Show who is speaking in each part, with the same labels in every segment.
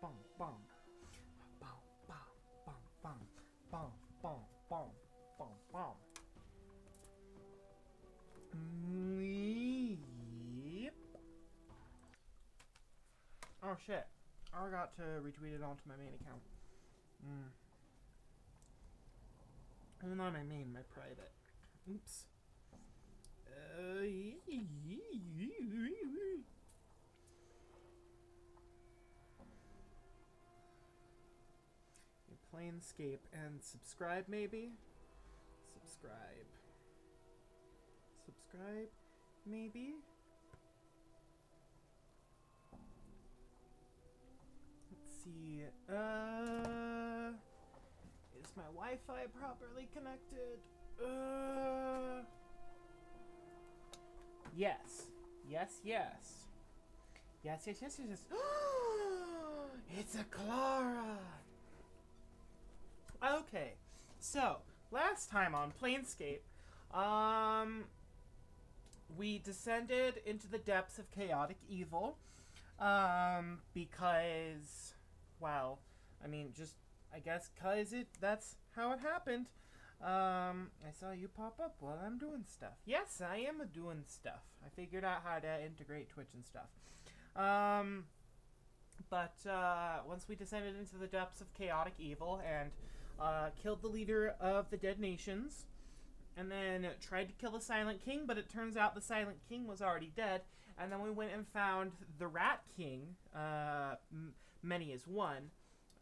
Speaker 1: bum, bum, bum, bum, bum, bum, bum, bum, bum, bum, bum. Yep. Oh shit! I forgot to retweet it onto my main account. Well, not my main, my private. Oops. Planescape and subscribe, maybe? Subscribe. Subscribe, maybe? Let's see. Is my Wi-Fi properly connected? Yes. Yes, yes. Yes, yes, yes, yes, yes. It's a Clara! Okay, so, last time on Planescape, we descended into the depths of chaotic evil, because, well, I mean, just, I guess, that's how it happened. I saw you pop up while I'm doing stuff. Yes, I am doing stuff. I figured out how to integrate Twitch and stuff. But once we descended into the depths of chaotic evil and killed the leader of the Dead Nations, and then tried to kill the Silent King, but it turns out the Silent King was already dead, and then we went and found the Rat King, many as one,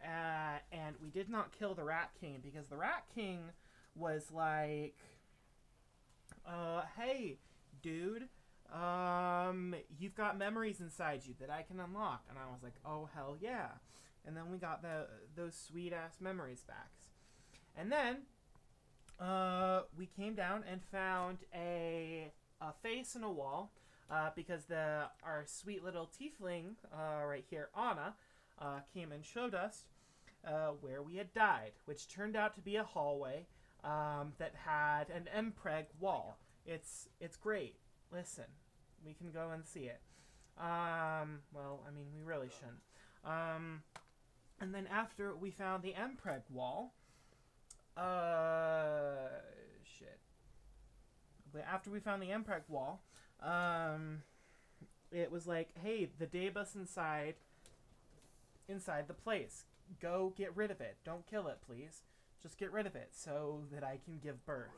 Speaker 1: and we did not kill the Rat King, because the Rat King was like, hey, dude, you've got memories inside you that I can unlock. And I was like, oh, hell yeah. And then we got those sweet-ass memories back. And then we came down and found a face in a wall, because our sweet little tiefling right here, Anna, came and showed us where we had died, which turned out to be a hallway that had an Mpreg wall. It's great. Listen, we can go and see it. Well, I mean, we really shouldn't. And then after we found the Mpreg wall, shit. After we found the Mpreg wall, it was like, hey, the Daebus inside the place. Go get rid of it. Don't kill it, please. Just get rid of it so that I can give birth.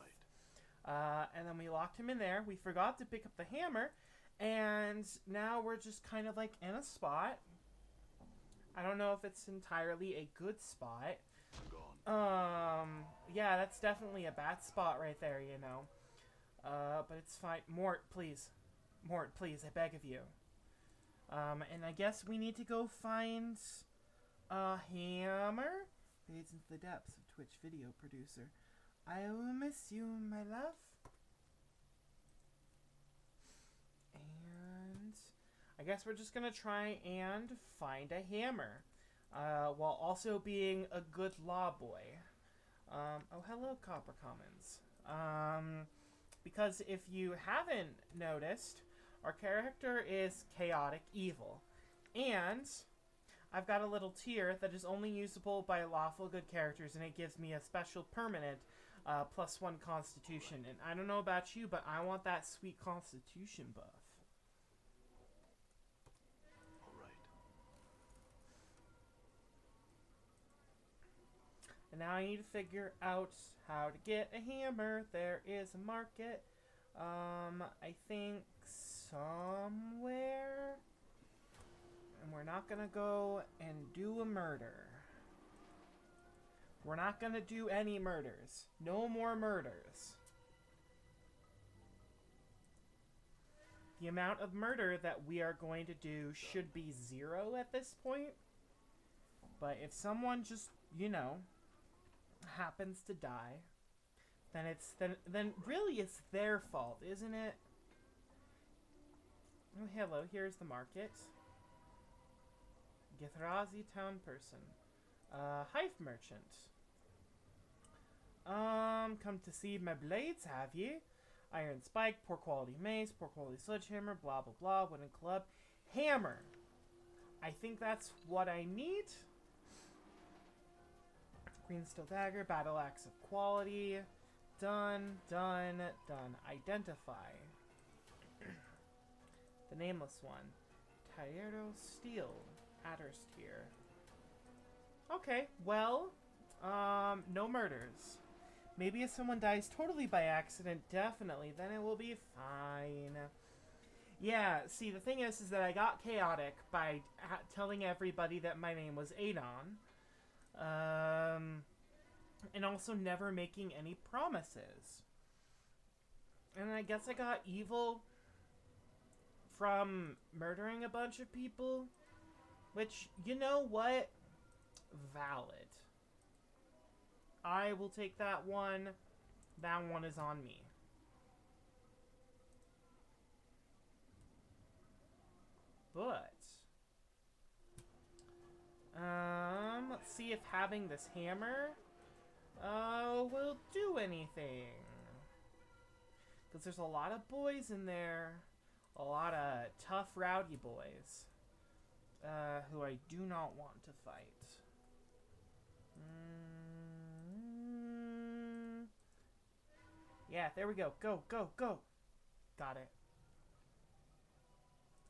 Speaker 1: And then we locked him in there. We forgot to pick up the hammer, and now we're just kind of like in a spot. I don't know if it's entirely a good spot. Yeah, that's definitely a bad spot right there, you know. But it's fine. Mort, please. Mort, please, I beg of you. And I guess we need to go find a hammer. Fades into the depths of Twitch video producer. I will miss you, my love. And I guess we're just gonna try and find a hammer, while also being a good law boy. Oh, hello, Copper Commons. Because if you haven't noticed, our character is chaotic evil. And I've got a little tier that is only usable by lawful good characters, and it gives me a special permanent +1 constitution. And I don't know about you, but I want that sweet constitution buff. And now I need to figure out how to get a hammer. There is a market. I think somewhere. And we're not gonna go and do a murder. We're not gonna do any murders. No more murders. The amount of murder that we are going to do should be 0 at this point. But if someone just, you know, happens to die, then really it's their fault, isn't it? Oh, hello, here's the market. Githrazi town person. Hive merchant. Come to see my blades, have ye? Iron spike, poor quality mace, poor quality sledgehammer, blah blah blah, wooden club. Hammer! I think that's what I need. Green steel dagger, battle axe of quality. Done, done, done. Identify. The nameless one. Tierro steel. Adder's tier. Okay, well, no murders. Maybe if someone dies totally by accident, definitely, then it will be fine. Yeah, see, the thing is that I got chaotic by telling everybody that my name was Adon. And also never making any promises. And I guess I got evil from murdering a bunch of people. Which, you know what? Valid. I will take that one. That one is on me. But let's see if having this hammer will do anything. Because there's a lot of boys in there. A lot of tough, rowdy boys. Who I do not want to fight. Yeah, there we go. Go, go, go. Got it.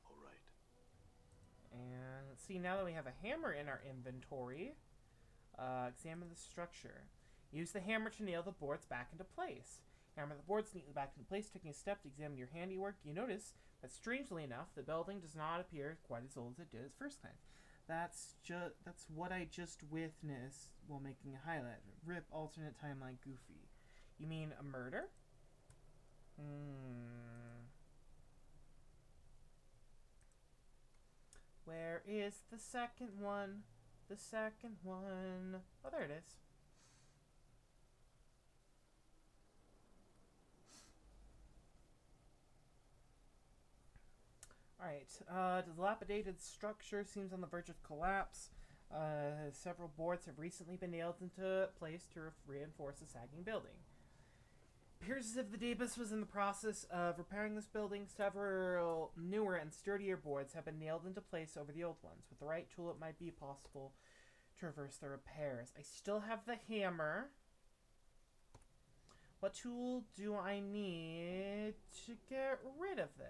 Speaker 2: Alright.
Speaker 1: And let's see, now that we have a hammer in our inventory, examine the structure. Use the hammer to nail the boards back into place. Hammer the boards neatly back into place, taking a step to examine your handiwork. You notice that, strangely enough, the building does not appear quite as old as it did its first time. That's what I just witnessed while making a highlight. Rip alternate timeline Goofy. You mean a murder? Where is the second one? The second one. Oh, there it is. Alright, the dilapidated structure seems on the verge of collapse. Several boards have recently been nailed into place to reinforce the sagging building. Appears as if the Davis was in the process of repairing this building. Several newer and sturdier boards have been nailed into place over the old ones. With the right tool, it might be possible to reverse the repairs. I still have the hammer. What tool do I need to get rid of this?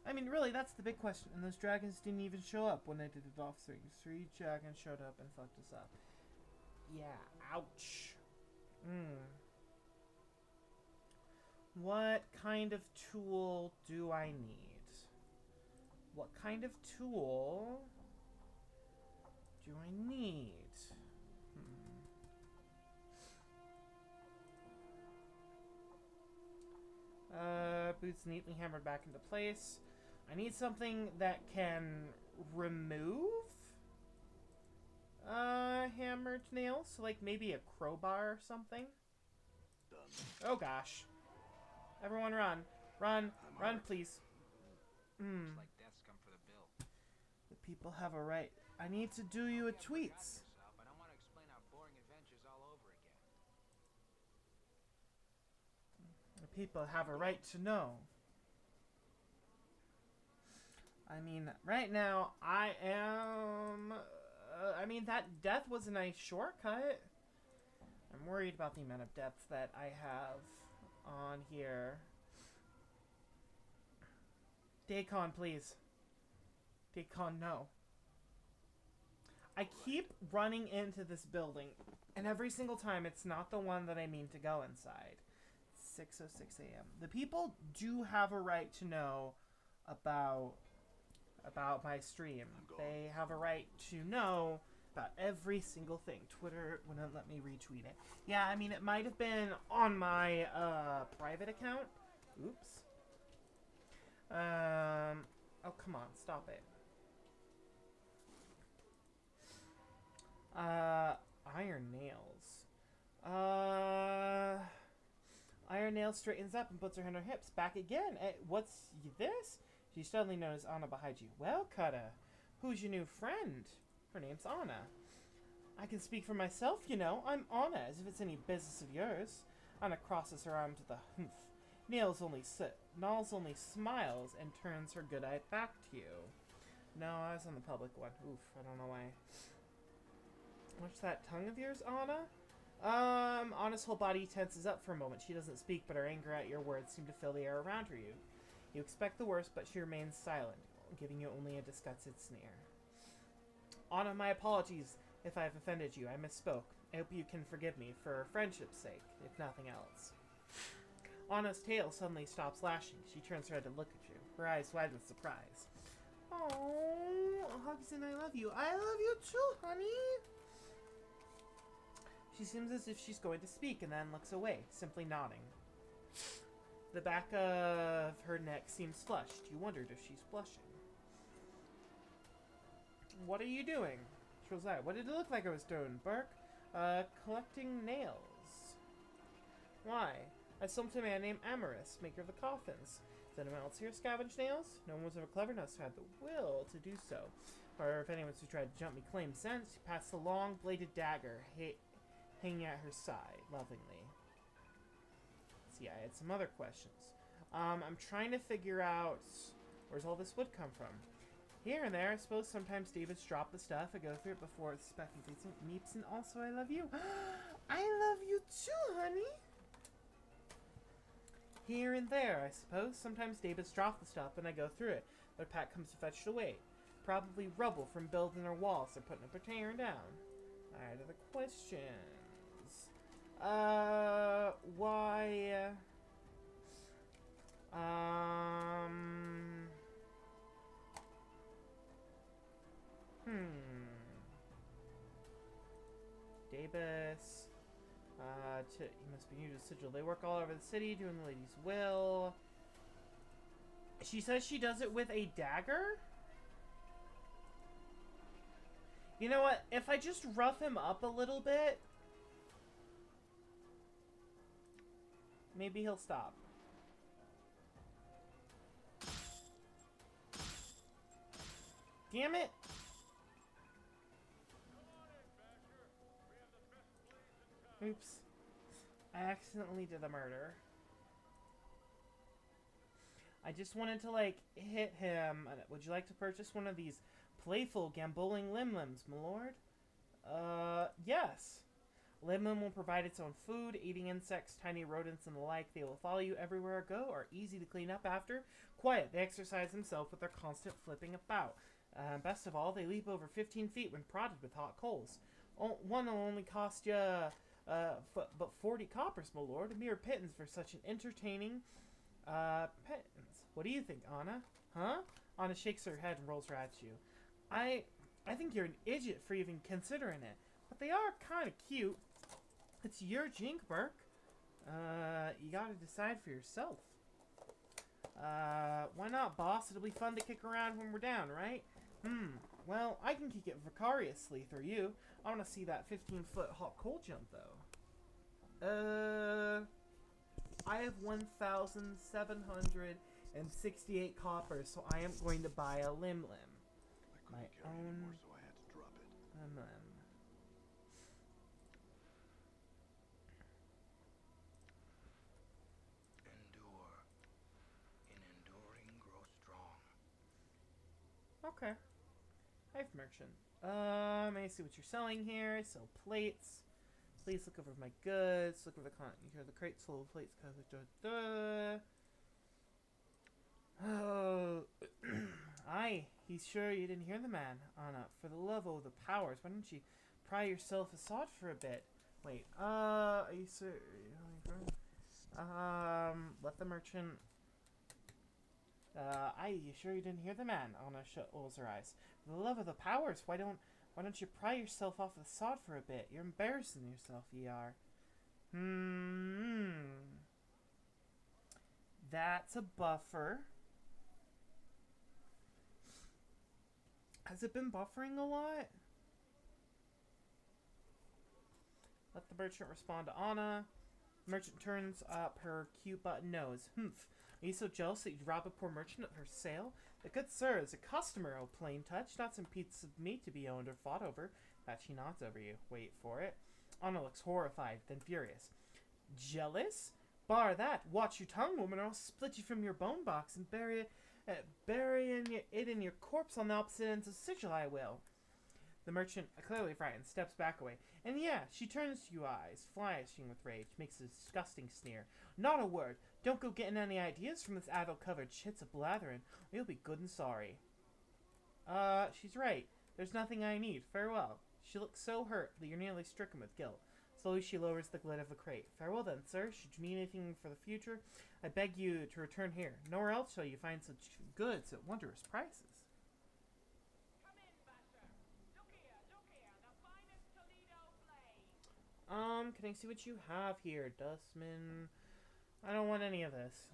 Speaker 1: I mean, really, that's the big question. And those dragons didn't even show up when they did the off swing. 3 dragons showed up and fucked us up. Yeah, ouch. What kind of tool do I need? What kind of tool do I need? Boots neatly hammered back into place. I need something that can remove hammered nails. So like maybe a crowbar or something. Oh gosh. Everyone run. Run. Run, please.
Speaker 2: Like death's come for the bill.
Speaker 1: The people have a right. I need to do you a tweets.
Speaker 2: I don't want to explain our boring adventures all over again.
Speaker 1: The people have a right to know. I mean, right now, I am... I mean, that death was a nice shortcut. I'm worried about the amount of depth that I have on here. Dacon, please. Dacon, no. I keep running into this building, and every single time it's not the one that I mean to go inside. 6:06 a.m. The people do have a right to know about my stream. They have a right to know about every single thing. Twitter wouldn't let me retweet it. Yeah, I mean, it might have been on my private account. Oops. Oh, come on, stop it. Iron Nails. Iron Nails straightens up and puts her hand on her hips. Back again. What's this? She suddenly noticed Anna behind you. Well, Kutta, who's your new friend? Her name's Anna. I can speak for myself, you know. I'm Anna, as if it's any business of yours. Anna crosses her arm to the humph. Nails only smiles and turns her good eye back to you. No, I was on the public one. Oof, I don't know why. What's that tongue of yours, Anna? Anna's whole body tenses up for a moment. She doesn't speak, but her anger at your words seem to fill the air around her. You expect the worst, but she remains silent, giving you only a disgusted sneer. Anna, my apologies if I have offended you. I misspoke. I hope you can forgive me for friendship's sake, if nothing else. Anna's tail suddenly stops lashing. She turns her head to look at you, her eyes wide with surprise. Oh, hugs and I love you. I love you too, honey. She seems as if she's going to speak and then looks away, simply nodding. The back of her neck seems flushed. You wondered if she's blushing. What are you doing? Trozai, what did it look like I was doing, Burke? Collecting nails. Why? I sold to a man named Amaris, maker of the coffins. Is anyone else here scavenge nails? No one was ever clever enough to have the will to do so. Or if anyone who tried to jump me claimed sense, she passed the long bladed dagger hanging at her side, lovingly. See, I had some other questions. I'm trying to figure out where's all this wood come from. Here and there, I suppose sometimes David's drop the stuff. I go through it before the spec completes it. Meeps and also I love you. I love you too, honey. Here and there, I suppose. Sometimes David's drop the stuff and I go through it. But a pack comes to fetch it away. Probably rubble from building our walls. They're putting up or tearing down. Alright, other questions. Why? Davis. He must be new to the sigil. They work all over the city doing the lady's will. She says she does it with a dagger? You know what? If I just rough him up a little bit, maybe he'll stop. Damn it! Oops. I accidentally did a murder. I just wanted to, like, hit him. Would you like to purchase one of these playful gamboling limlims, my lord? Yes. Limlim will provide its own food, eating insects, tiny rodents, and the like. They will follow you everywhere you go, are easy to clean up after. Quiet, they exercise themselves with their constant flipping about. Best of all, they leap over 15 feet when prodded with hot coals. One will only cost you, but 40 coppers, my lord. A mere pittance for such an entertaining, pittance. What do you think, Anna? Huh? Anna shakes her head and rolls her eyes at you. I think you're an idiot for even considering it. But they are kind of cute. It's your jink, Burke. You gotta decide for yourself. Why not, boss? It'll be fun to kick around when we're down, right? Well, I can kick it vicariously through you. I want to see that 15-foot hot coal jump, though. I have 1,768 coppers, so I am going to buy a lim lim. My own
Speaker 3: anymore, so I had to drop it.
Speaker 1: lim lim.
Speaker 2: Endure. In enduring, grow strong.
Speaker 1: Okay. Hive merchant. Let me see what you're selling here. I sell plates. Please look over my goods. Look over the content. You hear the crates full of plates. Oh, aye. He's sure you didn't hear the man, Anna. For the love of the powers, why don't you pry yourself aside for a bit? Wait. Are you sir? Let the merchant. Aye. You sure you didn't hear the man? Anna rolls her eyes. For the love of the powers, why don't you pry yourself off the sod for a bit? You're embarrassing yourself, ye are. That's a buffer. Has it been buffering a lot? Let the merchant respond to Anna. The merchant turns up her cute button nose. Humph. Are you so jealous that you'd rob a poor merchant of her sale? The good sir is a customer, oh plain touch, not some piece of meat to be owned or fought over. That she nods over you. Wait for it. Anna looks horrified, then furious. Jealous? Bar that. Watch your tongue, woman, or I'll split you from your bone box and bury it in your corpse on the opposite ends of Sigil, I will. The merchant, clearly frightened, steps back away. And yeah, she turns to you eyes, flashing with rage, makes a disgusting sneer. Not a word. Don't go getting any ideas from this addle-covered shits of blathering, or you'll be good and sorry. She's right. There's nothing I need. Farewell. She looks so hurt that you're nearly stricken with guilt. Slowly she lowers the lid of the crate. Farewell then, sir. Should you need anything for the future, I beg you to return here. Nowhere else shall you find such goods at wondrous prices.
Speaker 4: Come in, Basher. Look here, the finest Toledo blade.
Speaker 1: Can I see what you have here, Dustman? I don't want any of this.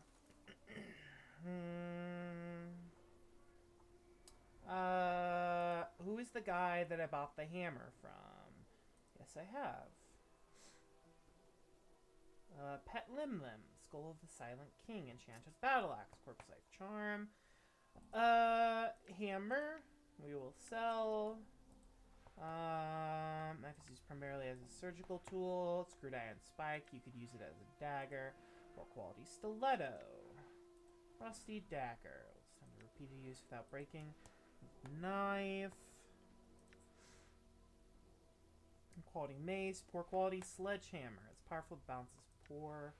Speaker 1: Who is the guy that I bought the hammer from? Yes, I have. Pet Lim Lim, Skull of the Silent King, Enchanted Battle Axe, Corpse Life Charm. Hammer, we will sell. Knife is used primarily as a surgical tool. Screwed iron spike, you could use it as a dagger. Poor quality stiletto. Rusty dagger. It's time to repeated use without breaking. Knife. Quality mace. Poor quality sledgehammer. It's powerful, bounces poor.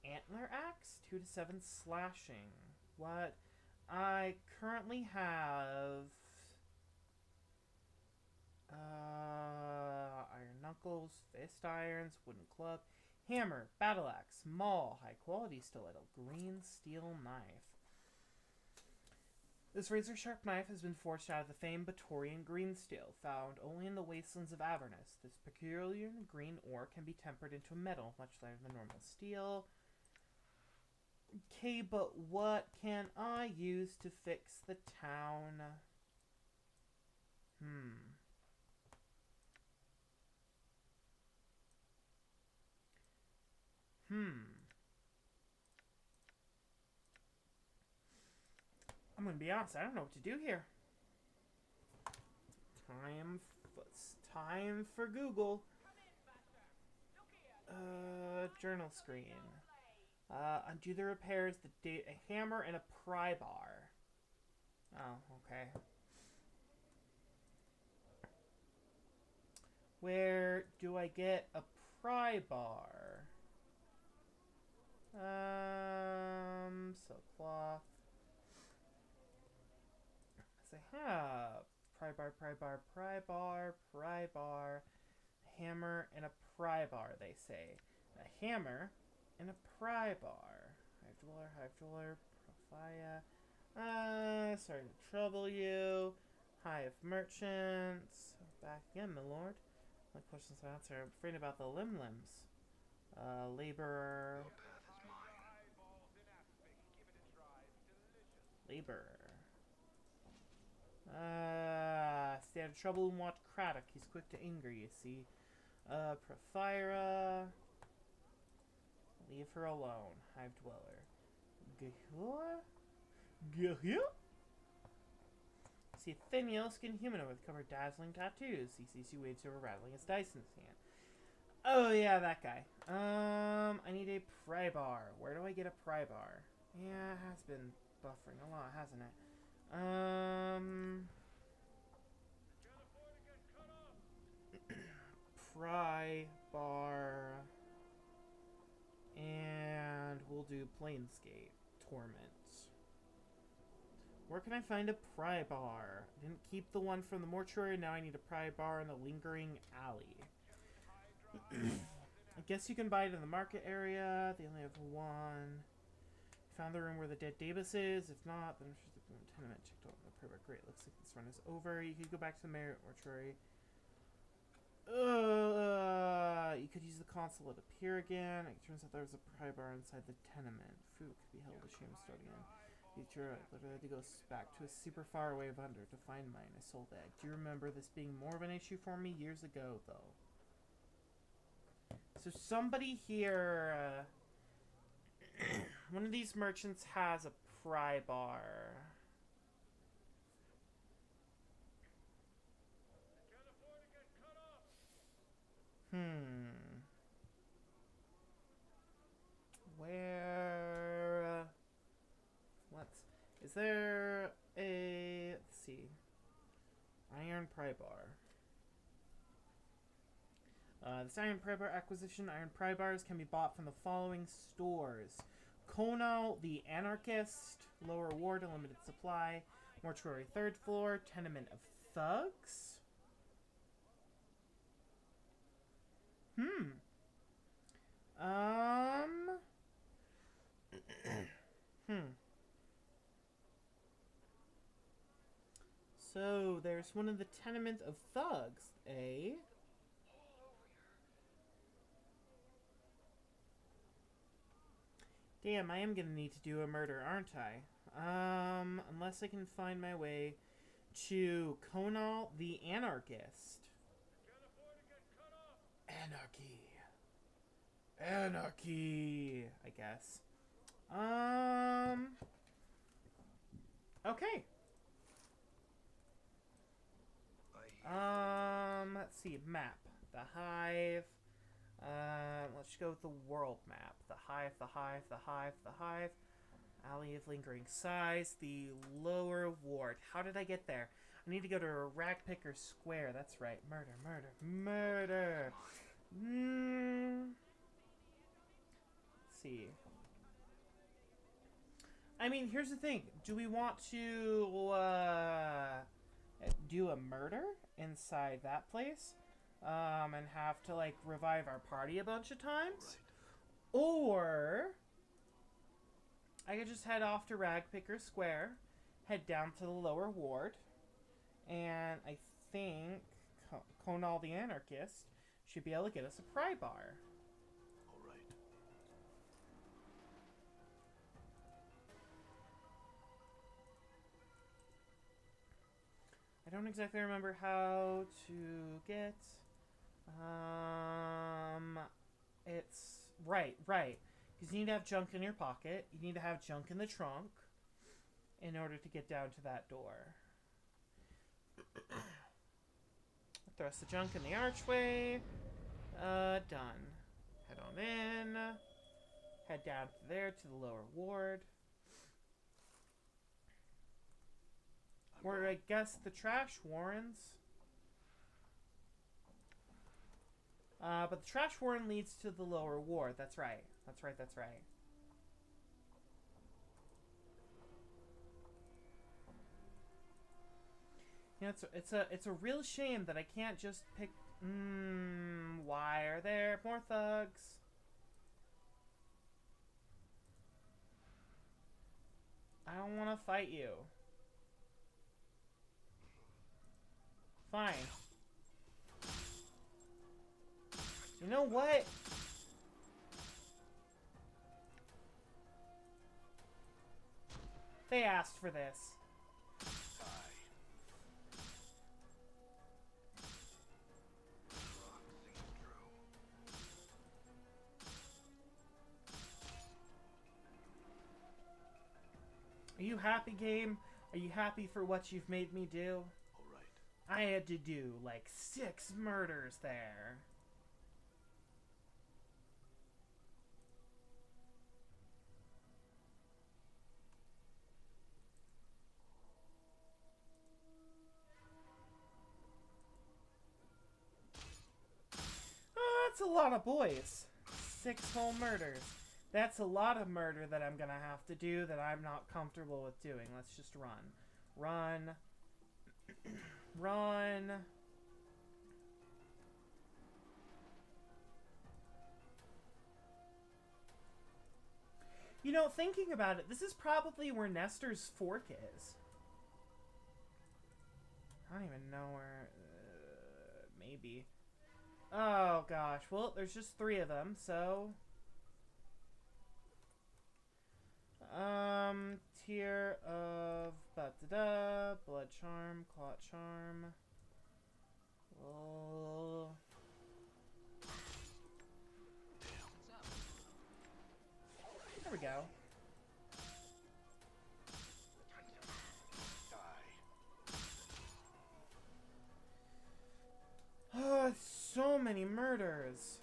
Speaker 1: Antler axe. 2 to 7 slashing. What? I currently have iron knuckles, fist irons, wooden club, hammer, battle axe, maul, high quality stiletto, green steel knife. This razor sharp knife has been forged out of the famed Batorian green steel, found only in the wastelands of Avernus. This peculiar green ore can be tempered into a metal much lighter than normal steel. Okay, but what can I use to fix the town? I'm gonna be honest, I don't know what to do here. Time for Google.
Speaker 4: Come in, Basher. Look here.
Speaker 1: Journal screen. Undo the repairs, a hammer and a pry bar. Oh, okay. Where do I get a pry bar? So cloth. As I have pry bar, pry bar, pry bar, pry bar, hammer and a pry bar, they say. A hammer and a pry bar. Hive dweller, Prophia. Sorry to trouble you. Hive merchants. Back again, my lord. My questions to answer. I'm afraid about the limbs. Laborer.
Speaker 2: Your path is mine.
Speaker 4: Eyeballs in aspic. Give it a try. It's delicious.
Speaker 1: Laborer. Stay out of trouble and watch Craddock. He's quick to anger, you see. Prophira. Leave her alone. Hive dweller. Gahua? See a thin yellow-skinned humanoid with covered dazzling tattoos. He sees you waves over rattling his dice in his hand. Oh yeah, that guy. I need a pry bar. Where do I get a pry bar? Yeah, it has been buffering a lot, hasn't it? Pry bar. And we'll do Planescape Torment. Where can I find a pry bar? I didn't keep the one from the mortuary, now I need a pry bar in the lingering alley. I guess you can buy it in the market area. They only have one. Found the room where the dead Davis is. If not, then the tenement checked out the pry bar. Great, looks like this run is over. You could go back to the mortuary. You could use the console to appear again. It turns out there was a pry bar inside the tenement. Food could be held a shame to start again. Future, I literally had to go back to a super far away Under to find mine. I sold that. Do you remember this being more of an issue for me years ago, though? So somebody here, one of these merchants has a pry bar. Where? Is there a? Let's see. Iron pry bar. This iron pry bar acquisition. Iron pry bars can be bought from the following stores: Konal the Anarchist, Lower Ward, a limited supply. Mortuary, 3rd floor. Tenement of Thugs. So, there's one of the Tenement of Thugs, eh? Damn, I am gonna need to do a murder, aren't I? Unless I can find my way to Konal the Anarchist. Anarchy, I guess. Okay. Let's see, map. The Hive. Let's go with the world map. The Hive, the Hive, the Hive, the Hive. Alley of Lingering Sighs. The Lower Ward. How did I get there? I need to go to Ragpicker Square. That's right. Murder, murder, murder. Let's see. I mean, here's the thing. Do we want to do a murder inside that place? And have to, like, revive our party a bunch of times? Right. Or I could just head off to Ragpicker Square, head down to the Lower Ward, and I think Konal the Anarchist should be able to get us a pry bar.
Speaker 3: Alright.
Speaker 1: I don't exactly remember how to get... It's... Right. Because you need to have junk in your pocket. You need to have junk in the trunk in order to get down to that door. Thrust the junk in the archway. Done. Head on in. Head down to there to the lower ward. Or I guess the trash warrens. But the trash warren leads to the lower ward. That's right. That's right, that's right. You know, it's a real shame that I can't just pick. Why are there more thugs? I don't want to fight you. Fine. You know what? They asked for this. Are you happy, game? Are you happy for what you've made me do?
Speaker 3: All right.
Speaker 1: I had to do like 6 murders there. That's a lot of boys. 6 whole murders. That's a lot of murder that I'm gonna have to do that I'm not comfortable with doing. Let's just run. Run. Run. You know, thinking about it, this is probably where Nestor's fork is. I don't even know where... maybe. Oh, gosh. Well, there's just 3 of them, so... Tier of... Ba-da-da, Blood Charm, Clot Charm... Oh... There we go. Oh, so many murders.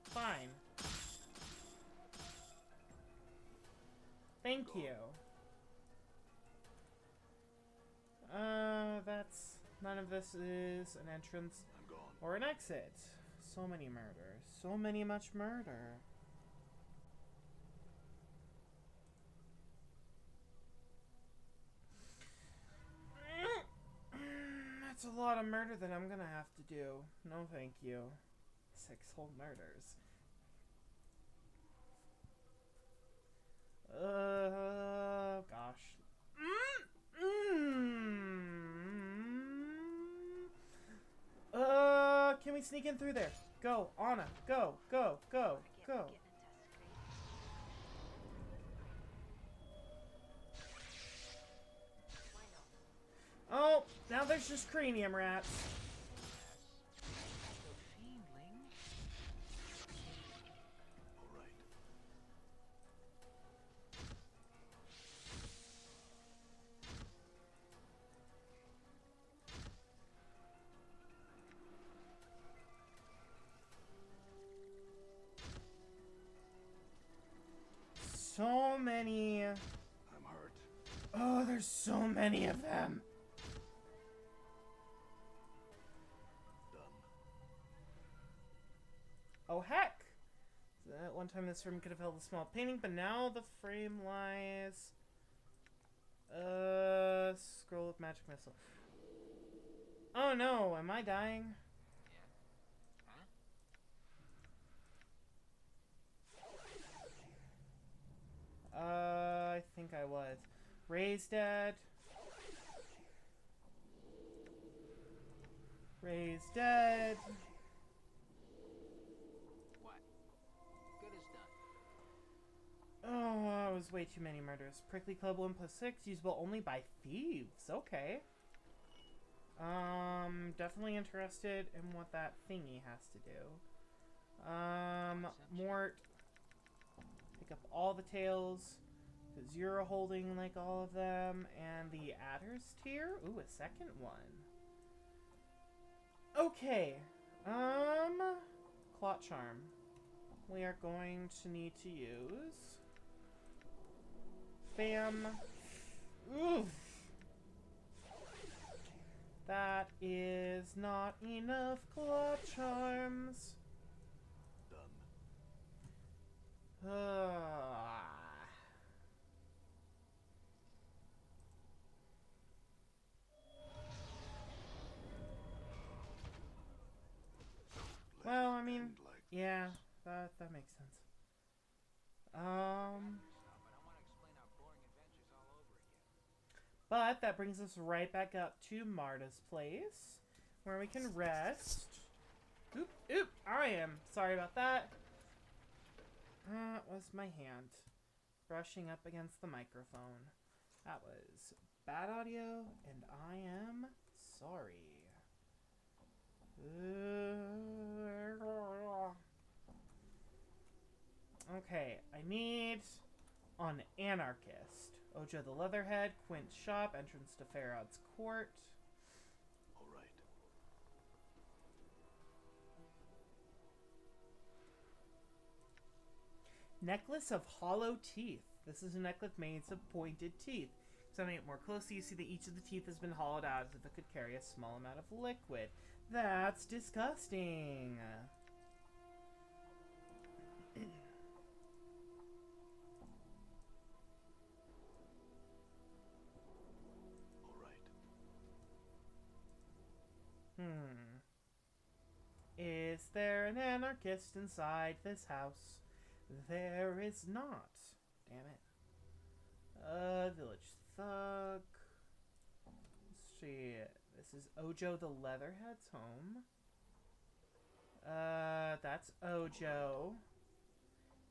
Speaker 1: Fine. Thank you. That's... None of this is an entrance
Speaker 3: I'm gone.
Speaker 1: or an exit. So many murders. So many much murder. That's a lot of murder that I'm gonna have to do. No thank you. 6 whole murders. Gosh. Can we sneak in through there? Go, Anna. Go, go, go, go. Oh, now there's just cranium rats.
Speaker 3: All right.
Speaker 1: So many.
Speaker 3: I'm hurt.
Speaker 1: Oh, there's so many of them.
Speaker 3: Done.
Speaker 1: Oh, heck. At one time this room could have held a small painting, but now the frame lies... Scroll of magic missile. Oh no, am I dying? I think I was. Ray's dead. Ray's dead.
Speaker 5: What? Good is done.
Speaker 1: Oh, it was way too many murders. Prickly Club 1+6, usable only by thieves. Okay. Definitely interested in what that thingy has to do. Mort. Pick up all the tails. Because you're holding, like, all of them. And the Adder's Tear. Ooh, a second one. Okay. Clot Charm. We are going to need to use... Bam. Oof. That is not enough Clot Charms.
Speaker 3: Done.
Speaker 1: Well,
Speaker 3: Let
Speaker 1: I
Speaker 3: it
Speaker 1: mean,
Speaker 3: end like
Speaker 1: yeah, that makes sense.
Speaker 5: But I want to explain our boring adventures all over again.
Speaker 1: But that brings us right back up to Marta's place, where we can rest. Oop, oop, I am sorry about that. It was my hand brushing up against the microphone. That was bad audio, and I am sorry. Okay, I need an anarchist. Ojo the Leatherhead, Quint's shop, entrance to Farod's court.
Speaker 3: all right.
Speaker 1: Necklace of hollow teeth. This is a necklace made of pointed teeth. Examining it more closely, you see that each of the teeth has been hollowed out as if it could carry a small amount of liquid. That's disgusting.
Speaker 3: All right.
Speaker 1: Is there an anarchist inside this house? There is not. Damn it. Village thug. Let's see. This is Ojo the Leatherhead's home. That's Ojo.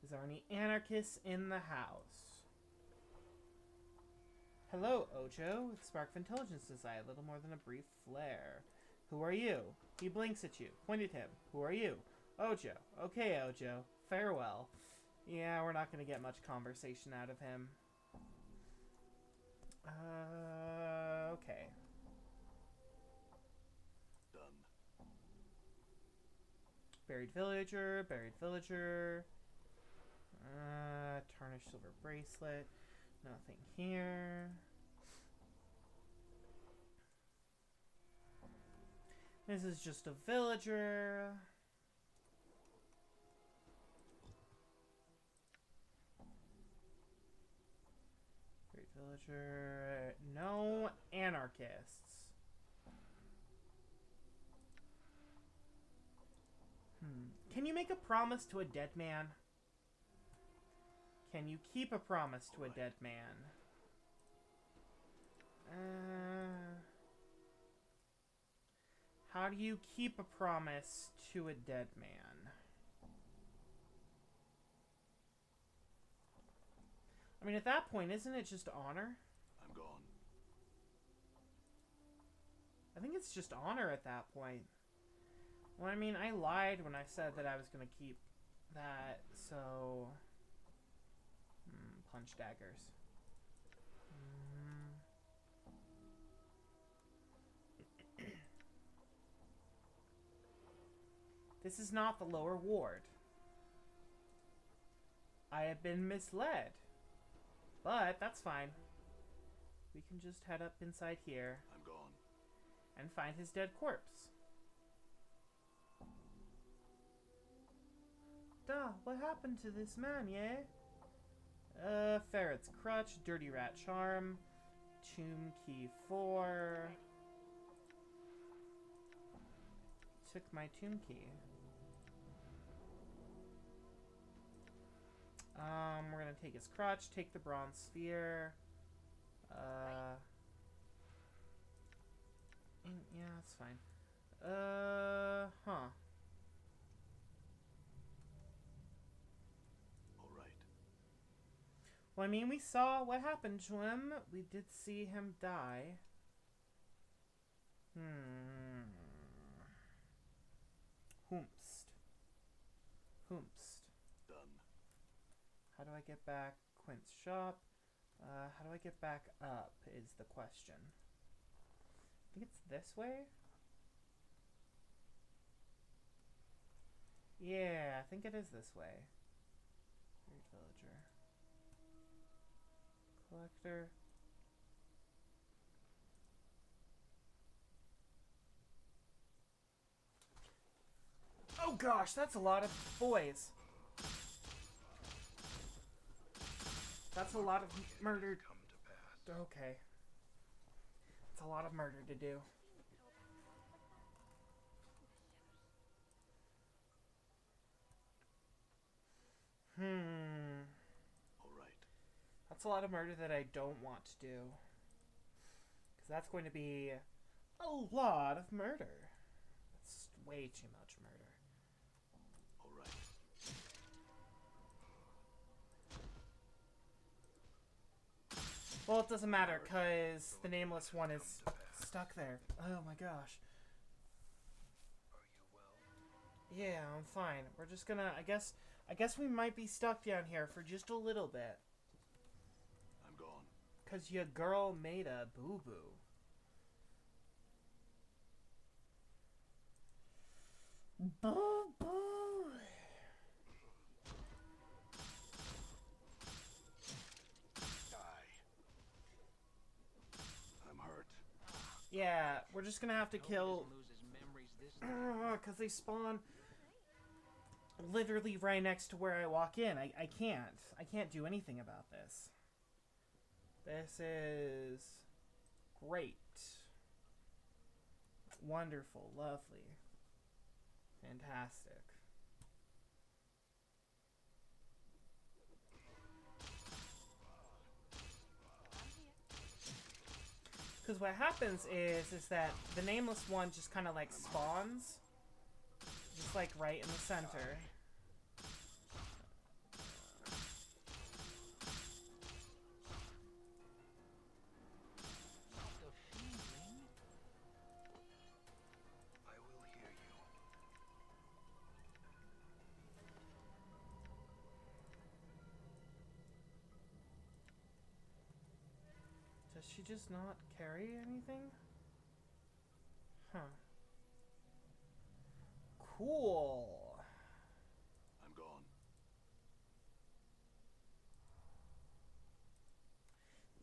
Speaker 1: Is there any anarchists in the house? Hello, Ojo. With spark of intelligence in his eye, a little more than a brief flare. Who are you? He blinks at you. Point at him. Who are you? Ojo. Okay, Ojo. Farewell. Yeah, we're not going to get much conversation out of him. Okay.
Speaker 3: Done.
Speaker 1: Buried villager, buried villager. Tarnished silver bracelet. Nothing here. This is just a villager. Great villager. No anarchists. Can you make a promise to a dead man? Can you keep a promise to a dead man? How do you keep a promise to a dead man? I mean, at that point, isn't it just honor?
Speaker 3: I'm gone.
Speaker 1: I think it's just honor at that point. Well, I mean, I lied when I said that I was going to keep that, so... punch daggers. This is not the lower ward. I have been misled. But that's fine. We can just head up inside here
Speaker 3: I'm gone.
Speaker 1: and find his dead corpse. Duh, what happened to this man, yeah? Ferret's Crutch, Dirty Rat Charm, Tomb Key 4. Took my Tomb Key. We're gonna take his crutch, take the bronze sphere. Yeah, that's fine. Huh.
Speaker 3: All right.
Speaker 1: Well, I mean, we saw what happened to him. We did see him die. Hoomst. Hoomst.
Speaker 3: Done.
Speaker 1: How do I get back? Quint's shop. How do I get back up is the question. I think it's this way? Yeah, I think it is this way. Weird villager. Collector. Oh gosh, that's a lot of boys. That's a lot of murder.
Speaker 2: Come to pass.
Speaker 1: Okay. It's a lot of murder to do.
Speaker 3: All right.
Speaker 1: That's a lot of murder that I don't want to do. Because that's going to be a lot of murder. That's way too much murder.
Speaker 3: All right.
Speaker 1: Well, it doesn't matter because the nameless one is stuck there. Oh my gosh.
Speaker 2: Are you well?
Speaker 1: Yeah, I'm fine. We're just gonna, I guess we might be stuck down here for just a little bit.
Speaker 3: I'm gone.
Speaker 1: Because your girl made a boo-boo. Boo-boo.
Speaker 3: Die. I'm hurt.
Speaker 1: Yeah, we're just gonna have to
Speaker 5: Hope he
Speaker 1: kill...
Speaker 5: doesn't lose his memories this time.
Speaker 1: Because they spawn literally right next to where I walk in. I can't do anything about this. This is great. Wonderful, lovely, fantastic. Because what happens is that the nameless one just kind of like spawns, just like right in the center.
Speaker 5: The feeling.
Speaker 2: I will hear you.
Speaker 1: Does she just not carry anything? Huh. Cool.
Speaker 3: I'm gone.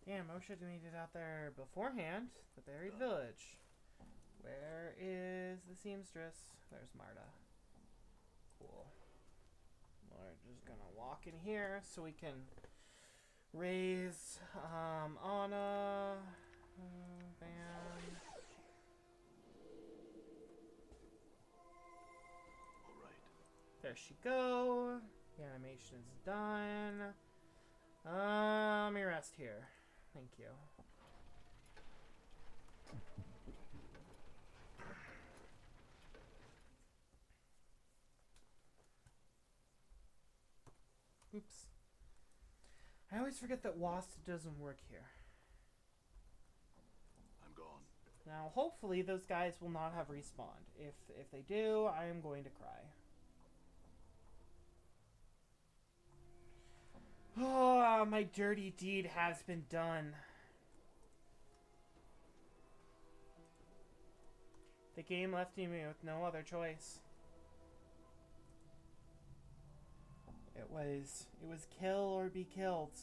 Speaker 1: Damn, I wish I'd made it out there beforehand. The buried village. Where is the seamstress? There's Marta. Cool. We're just gonna walk in here so we can raise Anna. Bam.
Speaker 3: All right.
Speaker 1: There she go. The animation is done. Let me rest here. Thank you. Oops. I always forget that WASD doesn't work here.
Speaker 3: I'm gone.
Speaker 1: Now, hopefully those guys will not have respawned. If they do, I am going to cry. Oh, my dirty deed has been done. The game left me with no other choice. It was kill or be killed.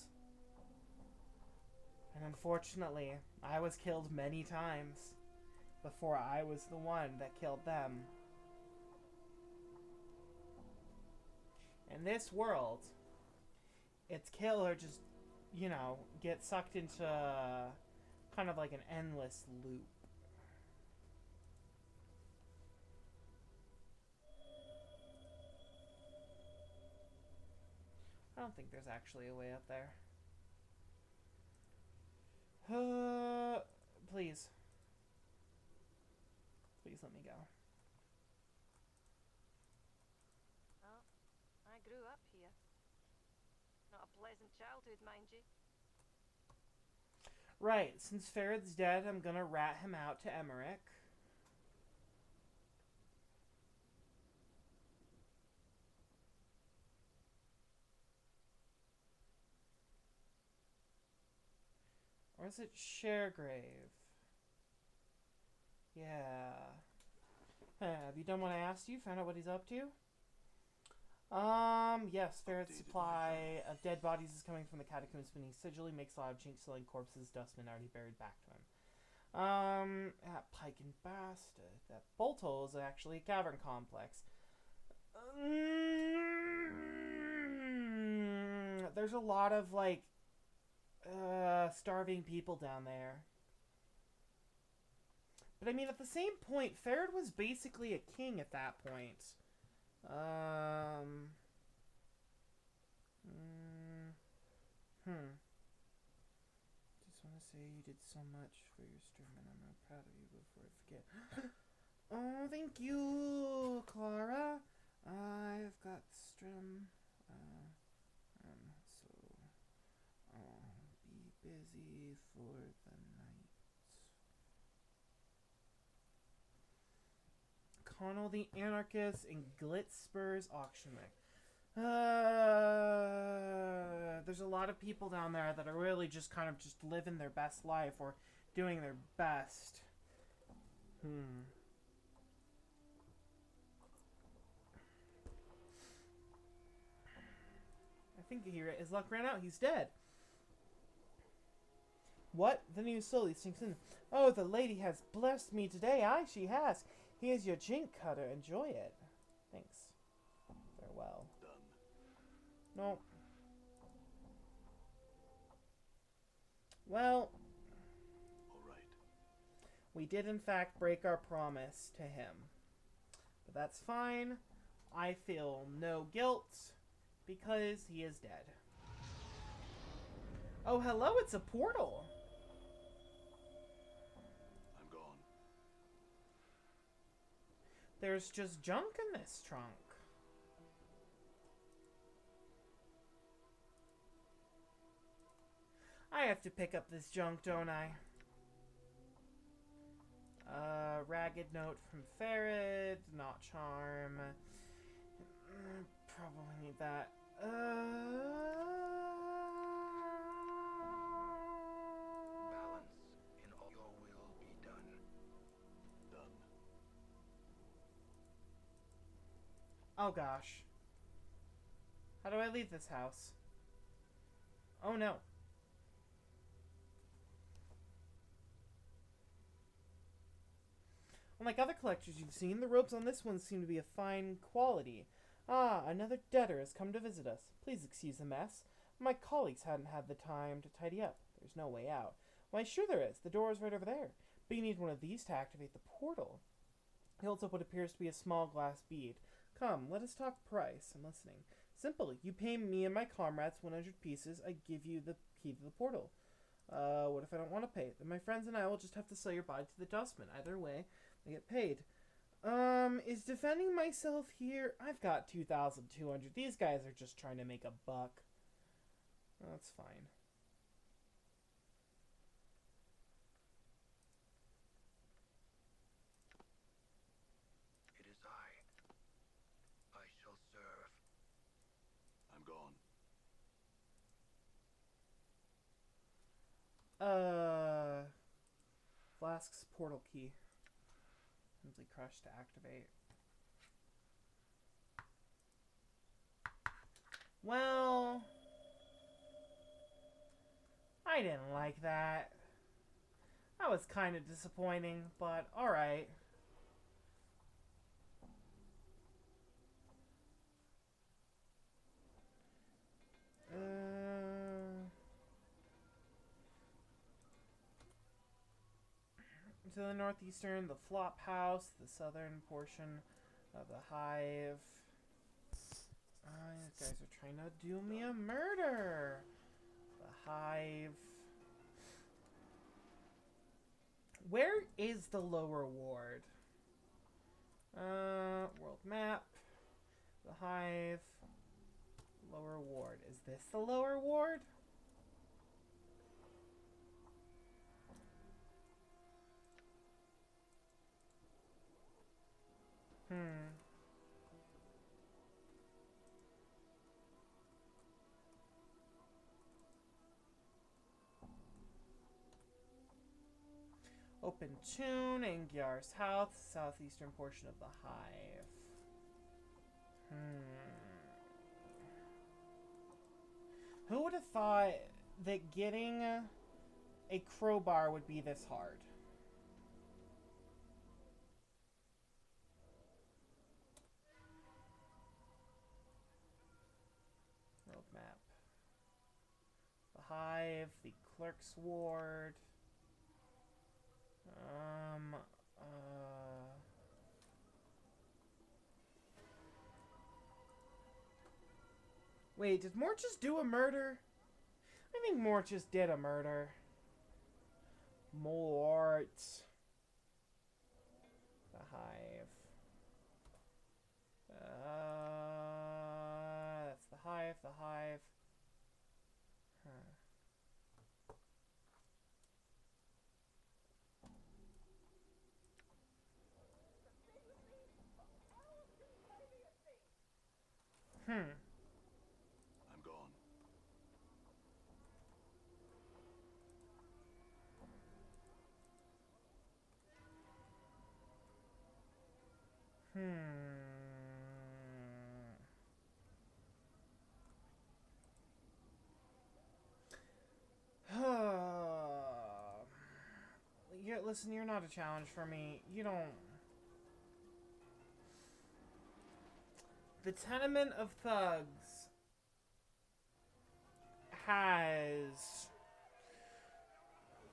Speaker 1: And unfortunately, I was killed many times before I was the one that killed them. In this world, it's kill or just, you know, get sucked into kind of like an endless loop. I don't think there's actually a way up there. Please. Please let me go.
Speaker 6: Oh, I grew up here. Not a pleasant childhood, mind you.
Speaker 1: Right, since Farad's dead, I'm gonna rat him out to Emmerich. Or is it Sharegrave? Yeah. Have you done what I asked you? Found out what he's up to? Yes, Ferret's
Speaker 3: Updated
Speaker 1: supply of dead bodies is coming from the catacombs beneath Sigilly. Makes a lot of chink selling corpses, dustmen already buried back to him. At Pike and Basta. That bolt hole is actually a cavern complex. There's a lot of, like, starving people down there. But I mean, at the same point, Ferret was basically a king at that point. Just want to say you did so much for your stream, and I'm real proud of you before I forget. Oh, thank you, Clara. I've got Strum. So I'll be busy for the night. Connell the Anarchist and Glitzspur's auction rig. There's a lot of people down there that are really just kind of just living their best life or doing their best. I think his luck ran out. He's dead. What? The news slowly sinks in. Oh, the lady has blessed me today. Aye, she has. Here's your jink cutter. Enjoy it. Thanks. Farewell.
Speaker 3: Done.
Speaker 1: No. Well,
Speaker 3: All right.
Speaker 1: we did in fact break our promise to him. But that's fine. I feel no guilt because he is dead. Oh, hello, it's a portal.
Speaker 3: I'm gone.
Speaker 1: There's just junk in this trunk. I have to pick up this junk, don't I? Ragged note from Ferret, not charm. Probably need that.
Speaker 2: Balance in all your will be done.
Speaker 3: Done.
Speaker 1: Oh gosh. How do I leave this house? Oh no. Unlike other collectors you've seen, the robes on this one seem to be of fine quality. Ah, another debtor has come to visit us. Please excuse the mess. My colleagues hadn't had the time to tidy up. There's no way out. Why, sure there is. The door is right over there. But you need one of these to activate the portal. He holds up what appears to be a small glass bead. Come, let us talk price. I'm listening. Simple. You pay me and my comrades 100 pieces. I give you the key to the portal. What if I don't want to pay? Then my friends and I will just have to sell your body to the dustman. Either way, I get paid. Is defending myself here? I've got 2,200. These guys are just trying to make a buck. That's fine.
Speaker 2: It is I. I shall serve.
Speaker 3: I'm gone.
Speaker 1: Flask's portal key. Simply crush to activate. Well, I didn't like that. That was kind of disappointing, but alright. To the northeastern, the flop house, the southern portion of the hive. These guys are trying to do me a murder. The hive. Where is the lower ward? World map. The hive. Lower ward. Is this the lower ward? Open Tune, Angyar's House, southeastern portion of the Hive. Who would have thought that getting a crowbar would be this hard? Roadmap. The Hive, the Clerk's Ward. Wait, did Mort just do a murder? I think Mort just did a murder. Mort. The Hive. That's the Hive, the Hive. Huh.
Speaker 3: I'm gone.
Speaker 1: Listen, you're not a challenge for me. You don't... The Tenement of Thugs has...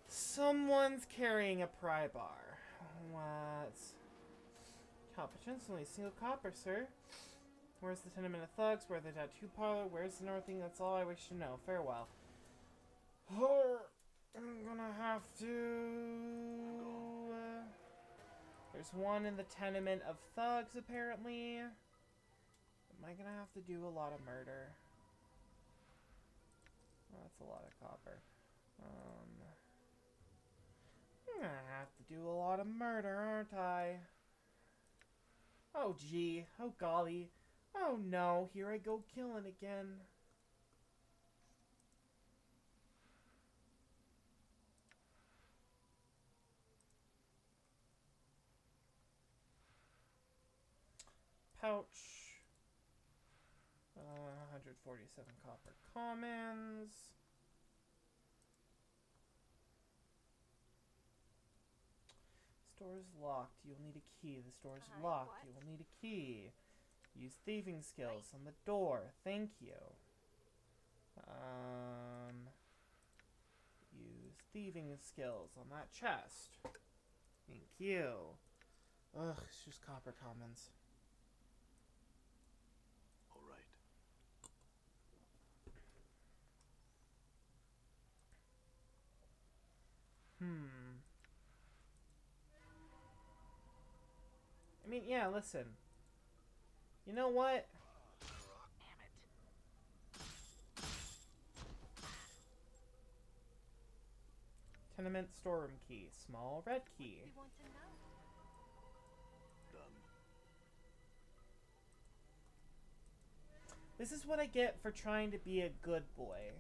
Speaker 1: Someone's carrying a pry bar. What? Competence, only a single copper, sir. Where's the Tenement of Thugs? Where's the tattoo parlor? Where's the Northing? That's all I wish to know. Farewell. I'm gonna have to... there's one in the Tenement of Thugs, apparently. Am I gonna have to do a lot of murder? Oh, that's a lot of copper. I'm gonna have to do a lot of murder, aren't I? Oh, gee. Oh, golly. Oh, no. Here I go killing again. Pouch. 147 copper commons. Store is locked. You'll need a key. The store is locked.
Speaker 6: What?
Speaker 1: You will need a key. Use thieving skills on the door. Thank you. Use thieving skills on that chest. Thank you. Ugh, it's just copper commons.
Speaker 3: All right.
Speaker 1: I mean, yeah, listen. You know what? Tenement storeroom key. Small red key.
Speaker 6: You want to know?
Speaker 3: Done.
Speaker 1: This is what I get for trying to be a good boy.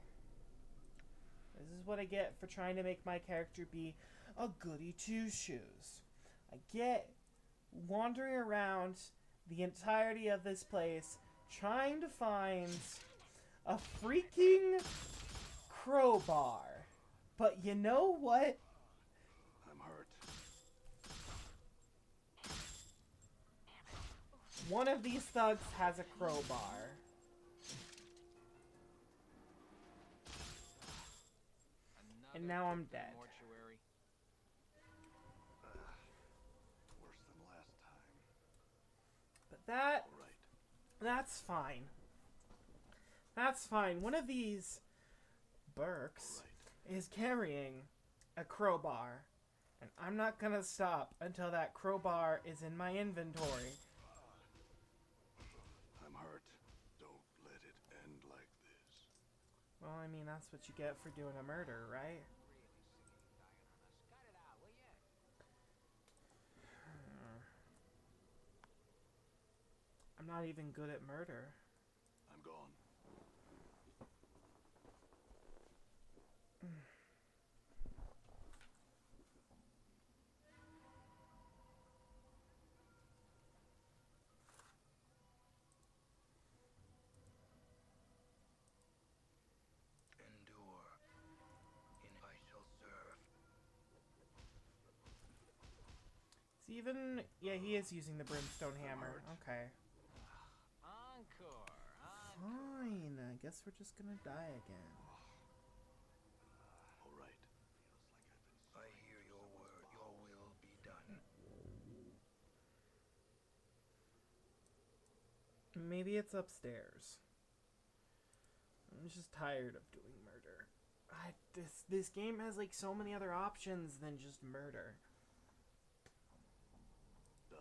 Speaker 1: This is what I get for trying to make my character be a goody two-shoes. I get wandering around the entirety of this place trying to find a freaking crowbar. But you know what?
Speaker 3: I'm hurt.
Speaker 1: One of these thugs has a crowbar. And now I'm dead.
Speaker 5: Mortuary.
Speaker 3: Worse than last time.
Speaker 1: But
Speaker 3: All right.
Speaker 1: that's fine. That's fine. One of these Burks is carrying a crowbar. And I'm not gonna stop until that crowbar is in my inventory.
Speaker 3: I'm hurt. Don't let it end like this.
Speaker 1: Well, I mean, that's what you get for doing a murder, right?
Speaker 5: Cut it out, will ya?
Speaker 1: I'm not even good at murder.
Speaker 3: I'm gone.
Speaker 1: Steven, yeah, he is using the brimstone hammer. Okay.
Speaker 5: Encore.
Speaker 1: Fine. I guess we're just gonna die again.
Speaker 3: All right.
Speaker 2: I hear your word. Your will be done.
Speaker 1: Maybe it's upstairs. I'm just tired of doing murder. This game has like so many other options than just murder.
Speaker 3: Done.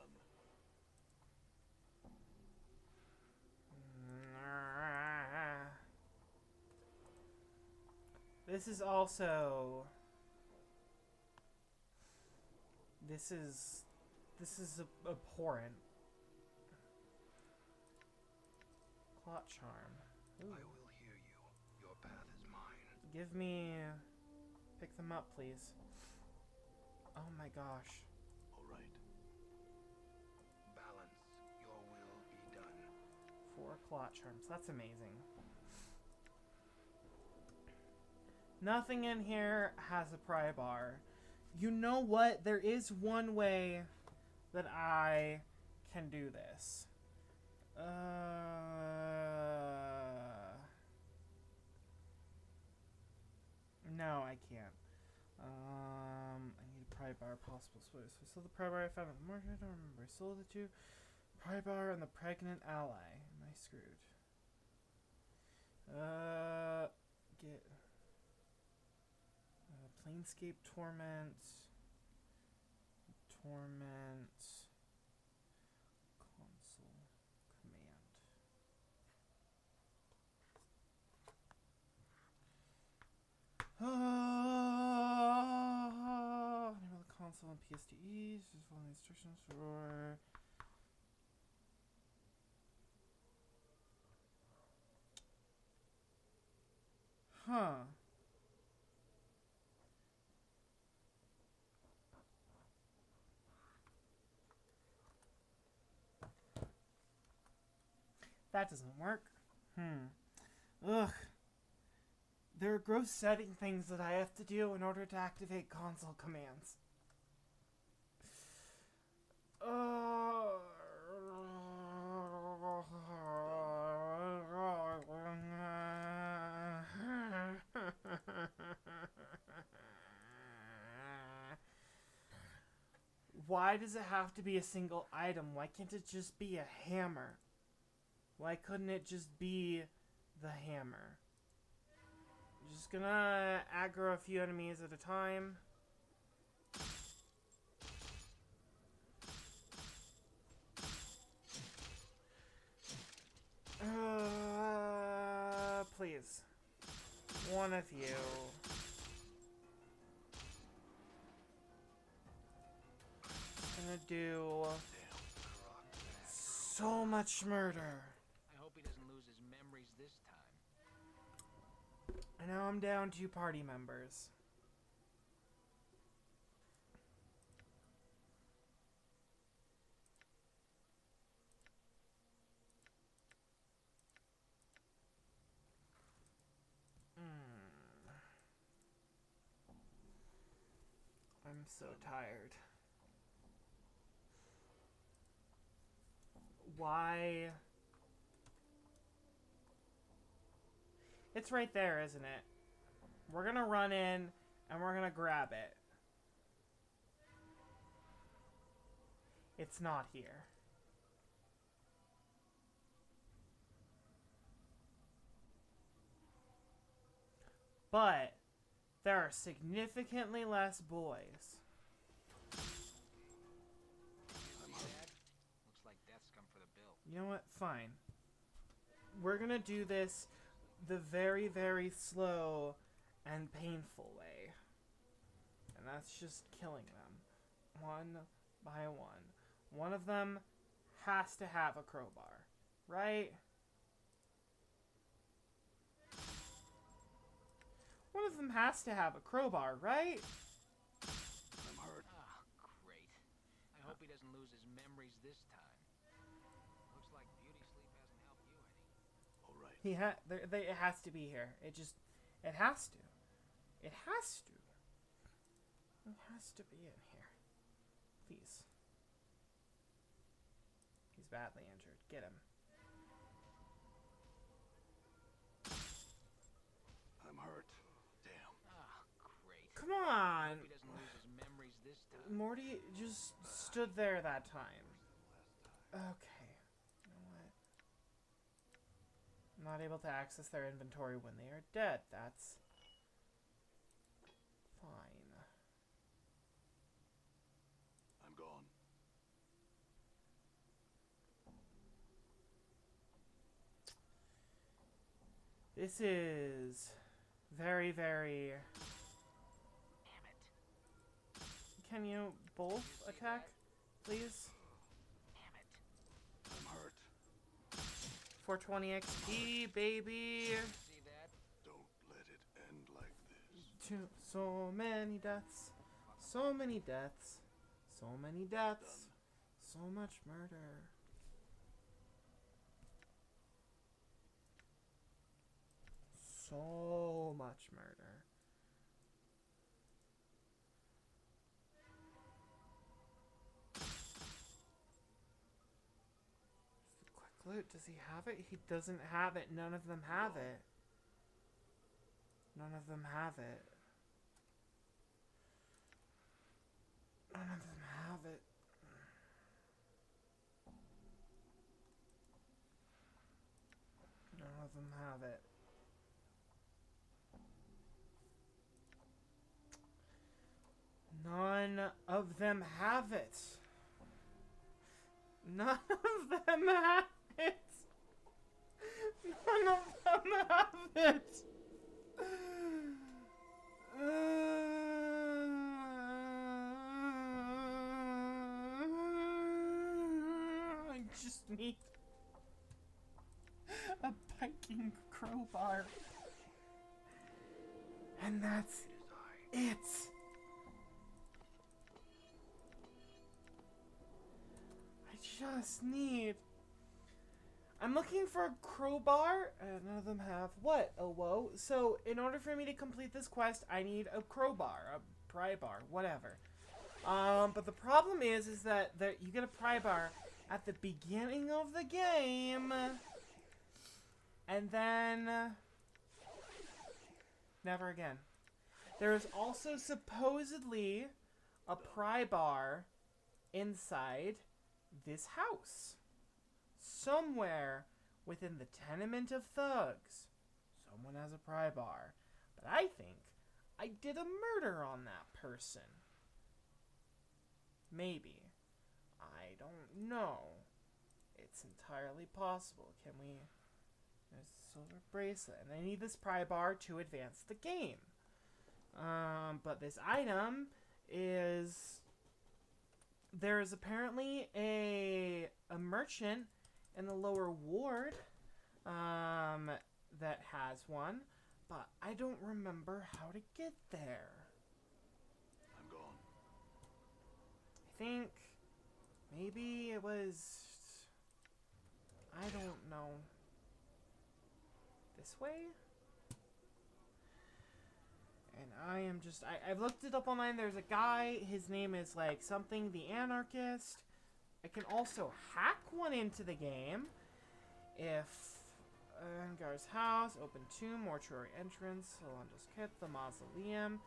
Speaker 1: This is also... This is abhorrent. Clot charm. Ooh.
Speaker 2: I will hear you. Your path is mine.
Speaker 1: Give me... Pick them up, please. Oh my gosh.
Speaker 3: All right.
Speaker 2: Balance. Your will be done.
Speaker 1: 4 clot charms. That's amazing. Nothing in here has a pry bar. You know what? There is one way that I can do this. No, I can't. I need a pry bar, possible space. I sold the pry bar I found at the market. I don't remember. I sold it to pry bar and the pregnant ally. Am I screwed? Get planescape torment. Torment. Console command. Enable the console and PSTEs. Just follow the instructions for. Huh. That doesn't work. Ugh. There are gross setting things that I have to do in order to activate console commands. Why does it have to be a single item? Why can't it just be a hammer? Why couldn't it just be the hammer? I'm just gonna aggro a few enemies at a time. Please. One of you. Gonna do so much murder.
Speaker 5: I hope he doesn't lose his memories this time.
Speaker 1: And now I'm down 2 party members. I'm so tired. Why? It's right there, isn't it? We're gonna run in and we're gonna grab it. It's not here. But there are significantly less boys.
Speaker 5: Looks like death's come for the bill.
Speaker 1: You know what? Fine. We're gonna do this the very, very slow and painful way. And that's just killing them. One by one. One of them has to have a crowbar. Right? One of them has to have a crowbar, right?
Speaker 3: I'm hurt.
Speaker 5: Ah, great. I hope he doesn't lose his memories this time. Looks like beauty sleep hasn't helped you any.
Speaker 3: All right.
Speaker 1: It has to be here. It has to. It has to. It has to be in here. Please. badly injured. Get him.
Speaker 3: I'm hurt. Damn.
Speaker 5: Ah, great.
Speaker 1: Come on!
Speaker 5: Hope he doesn't lose his memories this time.
Speaker 1: Morty just stood there that time. Okay. You know what? I'm not able to access their inventory when they are dead. That's fine.
Speaker 3: I'm gone.
Speaker 1: This is very, very...
Speaker 5: Damn it.
Speaker 1: Can you both attack, please?
Speaker 5: Damn it.
Speaker 3: I'm hurt.
Speaker 1: 420 XP, baby!
Speaker 5: See that?
Speaker 3: Don't let it end like this.
Speaker 1: So many deaths. So many deaths. So many deaths. So much murder. So much murder. Quick loot. Does he have it? He doesn't have it. None of them have it. None of them have it. None of them have it. None of them have it. None of them have it. None of them have it. None of them have it. I just need a biking crowbar. And that's it. I just need... I'm looking for a crowbar, and none of them have what? Oh, whoa. So, in order for me to complete this quest, I need a crowbar, a pry bar, whatever. But the problem is that you get a pry bar at the beginning of the game, and then never again. There is also supposedly a pry bar inside this house. Somewhere within the tenement of thugs, someone has a pry bar. But I think I did a murder on that person. Maybe. I don't know. It's entirely possible. Can we... There's a silver bracelet. And I need this pry bar to advance the game. But this item is... There is apparently a merchant in the lower ward that has one, but I don't remember how to get there.
Speaker 3: I'm gone.
Speaker 1: I think maybe it was... I don't know. This way? And I am just... I've looked it up online. There's a guy. His name is like something the Anarchist. I can also hack one into the game. If... Angar's house. Open 2. Mortuary entrance. Solandra's Kit. The mausoleum.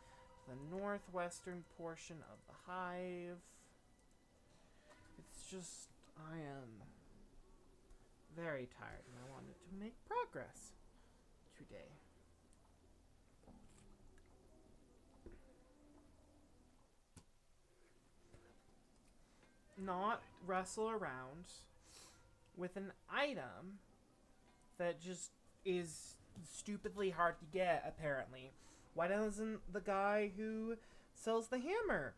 Speaker 1: The northwestern portion of the hive. It's just... I am very tired. And I wanted to make progress today. Not wrestle around with an item that just is stupidly hard to get, apparently. Why doesn't the guy who sells the hammer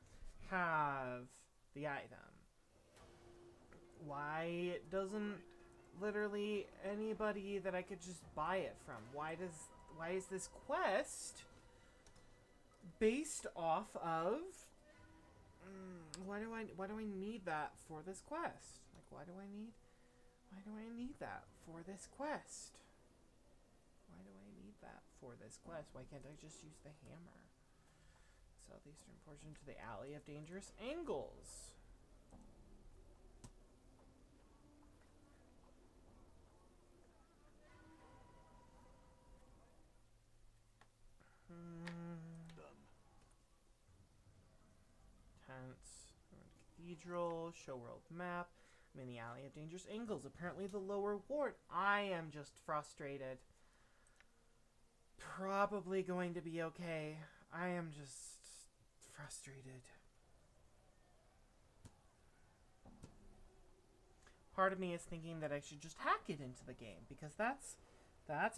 Speaker 1: have the item? Why doesn't literally anybody that I could just buy it from? Why is this quest based off of... Why do I need that for this quest? Like, why do I need that for this quest? Why do I need that for this quest? Why can't I just use the hammer? Southeastern portion to the Alley of Dangerous Angles. Cathedral, show world map. I'm in the Alley of Dangerous Angles. Apparently the lower ward. I am just frustrated. Probably going to be okay. I am just frustrated. Part of me is thinking that I should just hack it into the game, because that's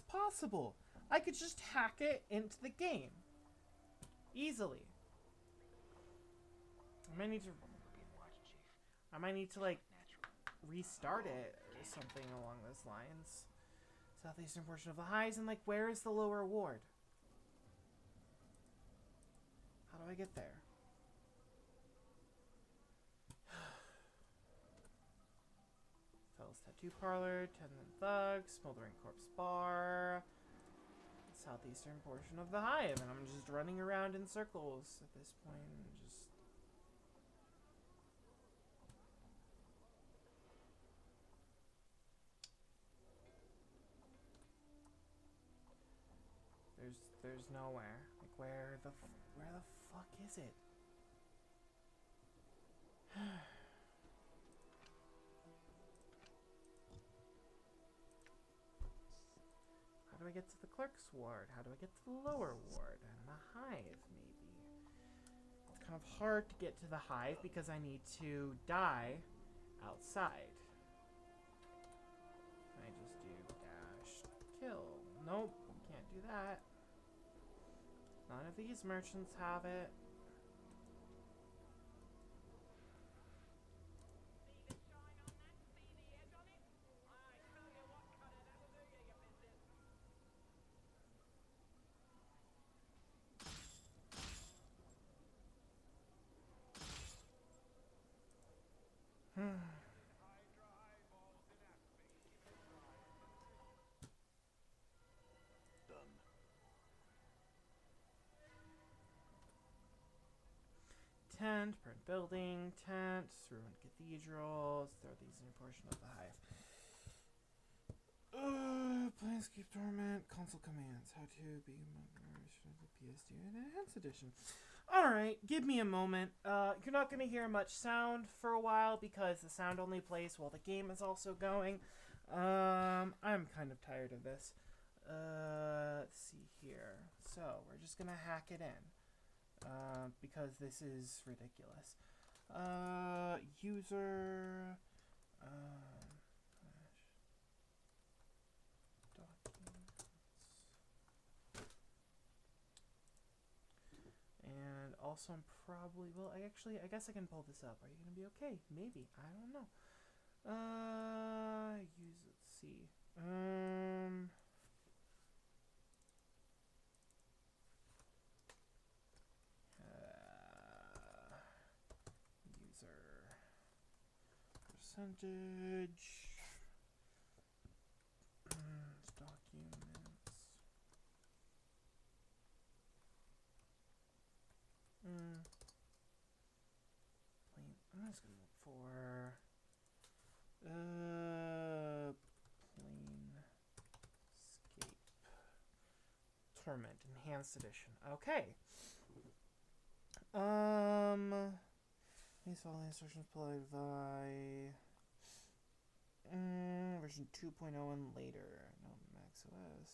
Speaker 1: possible. I could just hack it into the game easily. I might need to like restart it or something along those lines. Southeastern portion of the highs, and like, where is the lower ward? How do I get there? Fellas Tattoo Parlor, Tendon Thugs, Smoldering Corpse Bar, southeastern portion of the hive, and I'm just running around in circles at this point, and just... There's nowhere. Like, where the fuck is it? How do I get to the clerk's ward? How do I get to the lower ward? And the hive, maybe. It's kind of hard to get to the hive because I need to die outside. Can I just do dash kill? Nope, can't do that. None of these merchants have it.
Speaker 3: Done.
Speaker 1: Tent, burnt building, tent, ruined cathedral. Let's throw these in a portion of the hive. Planescape Torment, console commands. How to be the PSD and Enhanced Edition. Alright, give me a moment. You're not going to hear much sound for a while because the sound only plays while the game is also going. I'm kind of tired of this. Let's see here. So, we're just going to hack it in. Because this is ridiculous. User... documents. And also I'm probably... Well, I guess I can pull this up. Are you going to be okay? Maybe. I don't know. Let's see. User percentage documents. I'm just gonna look for planescape torment enhanced edition. Okay. These follow the instructions provided by version 2.0 and later. No, Mac OS.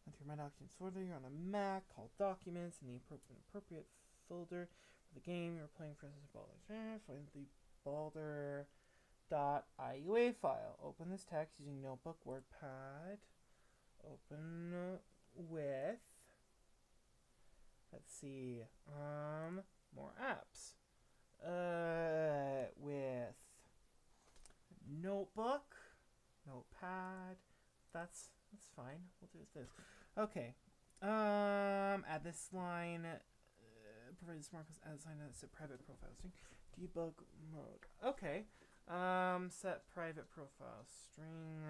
Speaker 1: Went through my documents folder. You're on a Mac. Call documents in the appropriate folder for the game you're playing. For instance, Baldur. Find the Baldur.iua file. Open this text using Notebook, WordPad. Open with. Let's see. More apps. With Notebook, Notepad. That's fine. We'll do this. Okay. Add this line. Provide smart add sign as a private profile string. Debug mode. Okay. Set private profile string.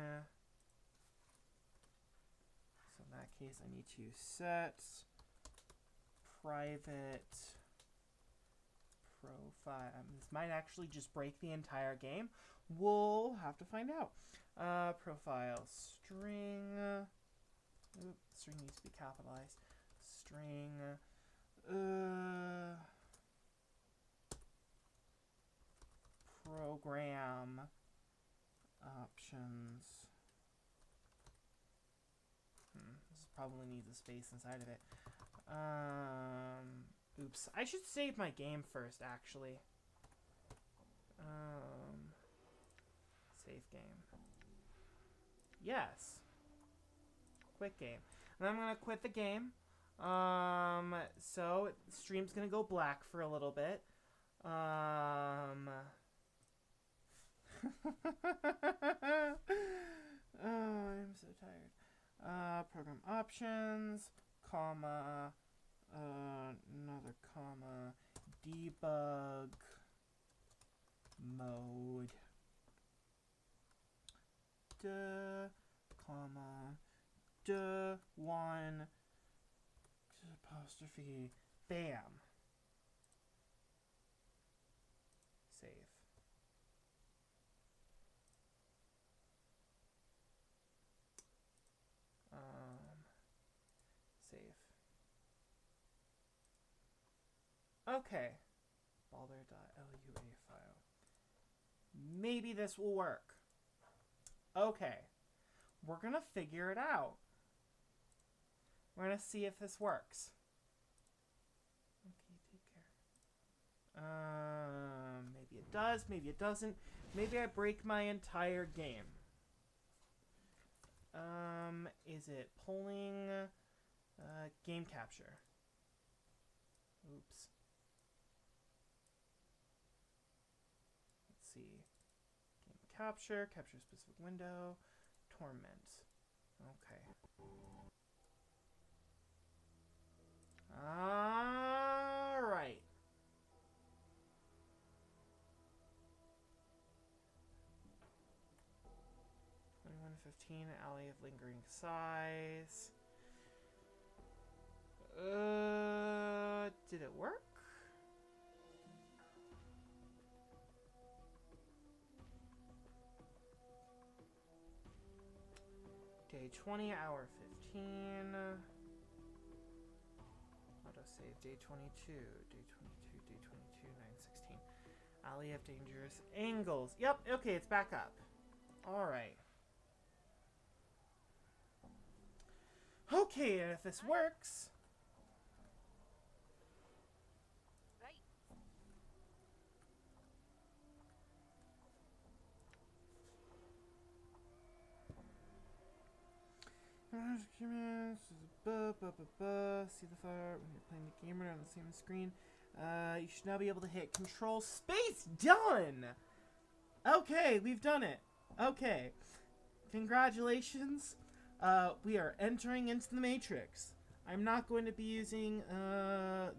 Speaker 1: So in that case, I need to set private profile. This might actually just break the entire game. We'll have to find out. Profile string. Oops, string needs to be capitalized. String. options. This probably needs a space inside of it. Oops. I should save my game first, actually. Save game. Yes. Quit game. And I'm gonna quit the game. So the stream's gonna go black for a little bit. Oh, I'm so tired. Program options, comma, another comma, debug mode, comma, one, apostrophe, bam. Save. Save. Okay. Balder.lua file. Maybe this will work. Okay. We're gonna figure it out. We're gonna see if this works. Okay, take care. Maybe it does, maybe it doesn't. Maybe I break my entire game. Is it pulling game capture? Oops. Let's see. Game capture specific window, torment. Okay. Alright. Alley of Lingering Sighs. Did it work? Day 20, hour 15. Autosave, day 22, day 22, day 22, 9:16. Alley of Dangerous Angles. Yep, okay, it's back up. Alright. Okay, and if this works...
Speaker 6: Right.
Speaker 1: See the fire when you're playing the game right on the same screen. You should now be able to hit Control Space. Done! Okay, we've done it. Okay. Congratulations. We are entering into the Matrix. I'm not going to be using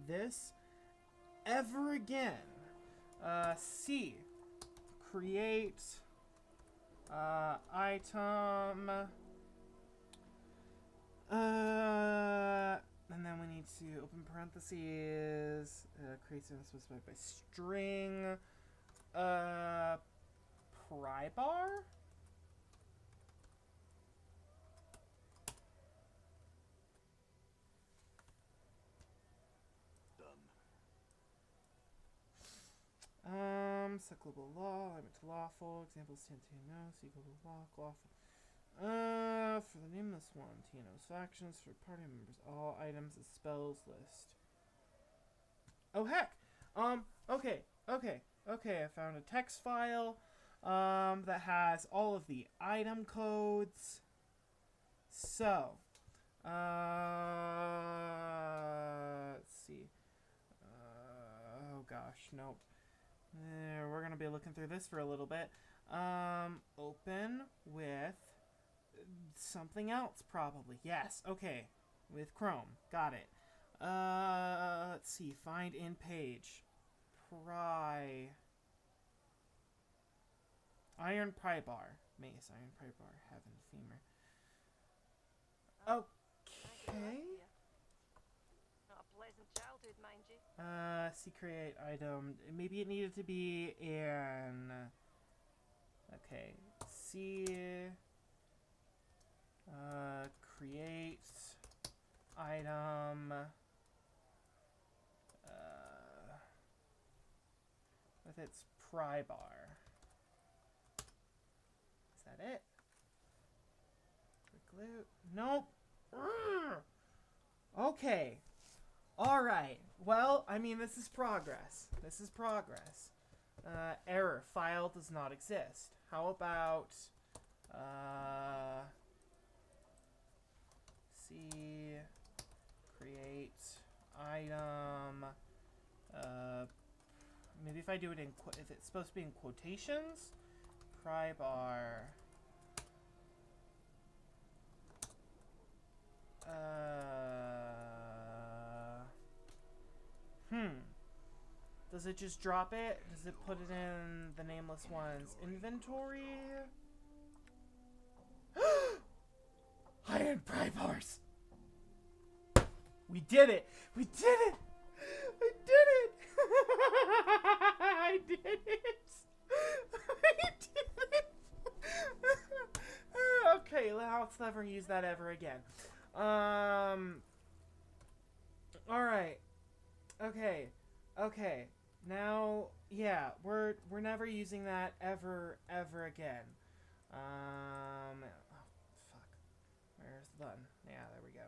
Speaker 1: this ever again. C. Create item. And then we need to open parentheses, create something specified by string, pry bar? Set global law, limit to lawful, examples TNO, see global law, lawful. For the nameless one, TNO's factions, for party members, all items, a spells list. Oh heck! Okay, I found a text file, that has all of the item codes. So, let's see. Oh gosh, nope. We're gonna be looking through this for a little bit. Open with something else, probably. Yes, okay. With Chrome. Got it. Let's see. Find in page. Pry. Iron pry bar. Mace. Iron pry bar. Heaven. Femur. Okay.
Speaker 6: Not a pleasant childhood, mind you.
Speaker 1: See create item. Maybe it needed to be in... Okay. See... create item with its pry bar. Is that it? Quick loot. Nope. Urgh. Okay. Alright. Well, I mean, this is progress. This is progress. Error. File does not exist. How about... see... create... item... maybe if I do it in... if it's supposed to be in quotations... pry bar... Does it just drop it? Does it put it in the nameless one's inventory? Iron pry bars! We did it! We did it! I did it! I did it! I did it! Okay, let's never use that ever again. Alright. Okay. Okay. Now, yeah, we're never using that ever again. Oh, fuck. Where's the button? Yeah, there we go.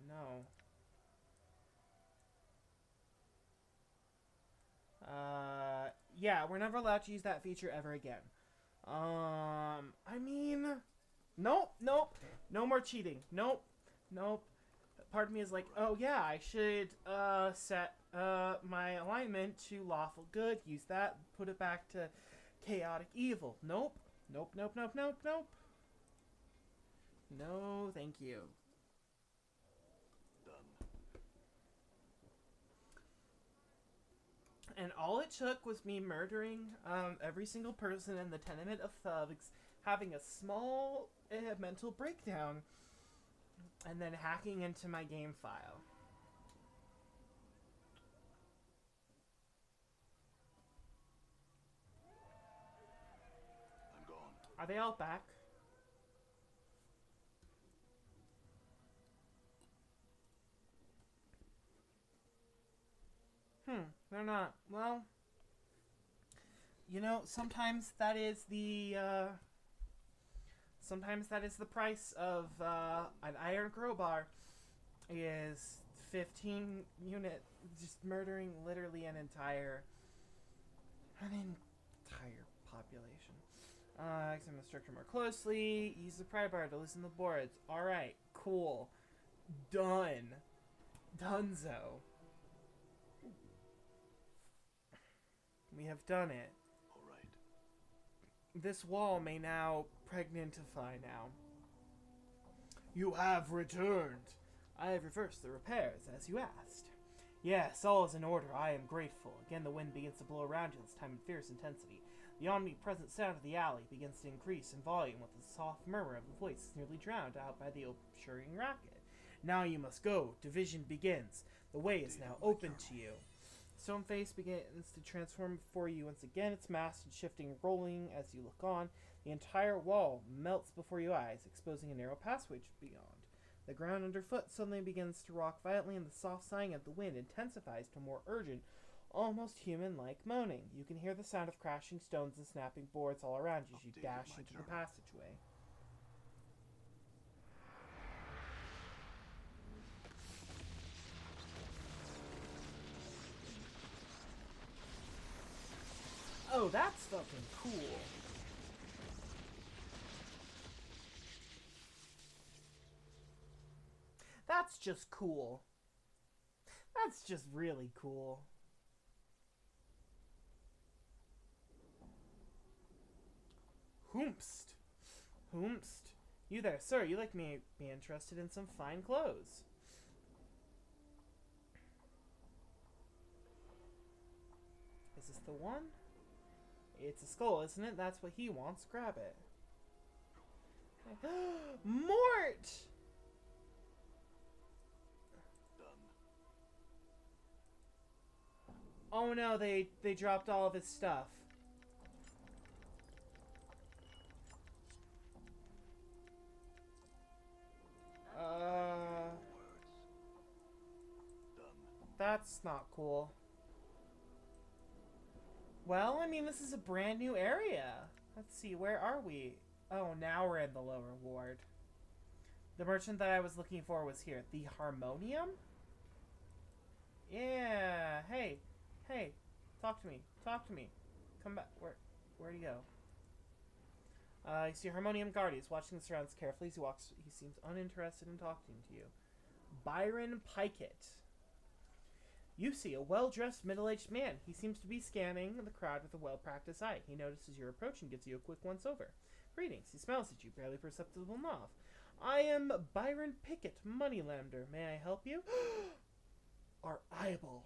Speaker 1: No. Yeah, we're never allowed to use that feature ever again. I mean, nope. No more cheating. Nope. Part of me is like, oh yeah, I should set my alignment to lawful good, use that, put it back to chaotic evil. Nope. No, thank you.
Speaker 3: Done.
Speaker 1: And all it took was me murdering every single person in the tenement of thugs, having a small mental breakdown, and then hacking into my game file.
Speaker 3: I'm gone.
Speaker 1: Are they all back? They're not. Well, you know, sometimes that is the price of an iron crowbar, is 15 unit, just murdering literally an entire population. Examine the structure more closely. Use the pry bar to loosen the boards. Alright, cool. Done. Dunzo. We have done it.
Speaker 3: All right.
Speaker 1: This wall may now pregnantify now. You have returned. I have reversed the repairs, as you asked. Yes, all is in order. I am grateful. Again, the wind begins to blow around you, this time in fierce intensity. The omnipresent sound of the alley begins to increase in volume, with the soft murmur of the voice nearly drowned out by the obscuring racket. Now you must go. Division begins. The way is now open to you. Stoneface begins to transform before you once again, its mass and shifting, rolling as you look on. The entire wall melts before your eyes, exposing a narrow passage beyond. The ground underfoot suddenly begins to rock violently, and the soft sighing of the wind intensifies to more urgent, almost human-like moaning. You can hear the sound of crashing stones and snapping boards all around you as you dash into the passageway. Oh, that's fucking cool. That's just cool. That's just really cool. Hoomst. You there, sir. You like me be interested in some fine clothes. Is this the one? It's a skull, isn't it? That's what he wants. Grab it. Mort!
Speaker 3: Done.
Speaker 1: Oh no, they dropped all of his stuff. That's not cool. Well, I mean, this is a brand new area. Let's see, where are we? Oh, now we're in the lower ward. The merchant that I was looking for was here. The Harmonium? Yeah. Hey. Hey. Talk to me. Talk to me. Come back. Where'd he go? You see Harmonium guard. He's watching the surroundings carefully as he walks. He seems uninterested in talking to you. Byron Pikett. You see a well-dressed, middle-aged man. He seems to be scanning the crowd with a well-practiced eye. He notices your approach and gives you a quick once-over. Greetings. He smiles at you, barely perceptible nod. I am Byron Pickett, moneylender. May I help you? Our eyeball.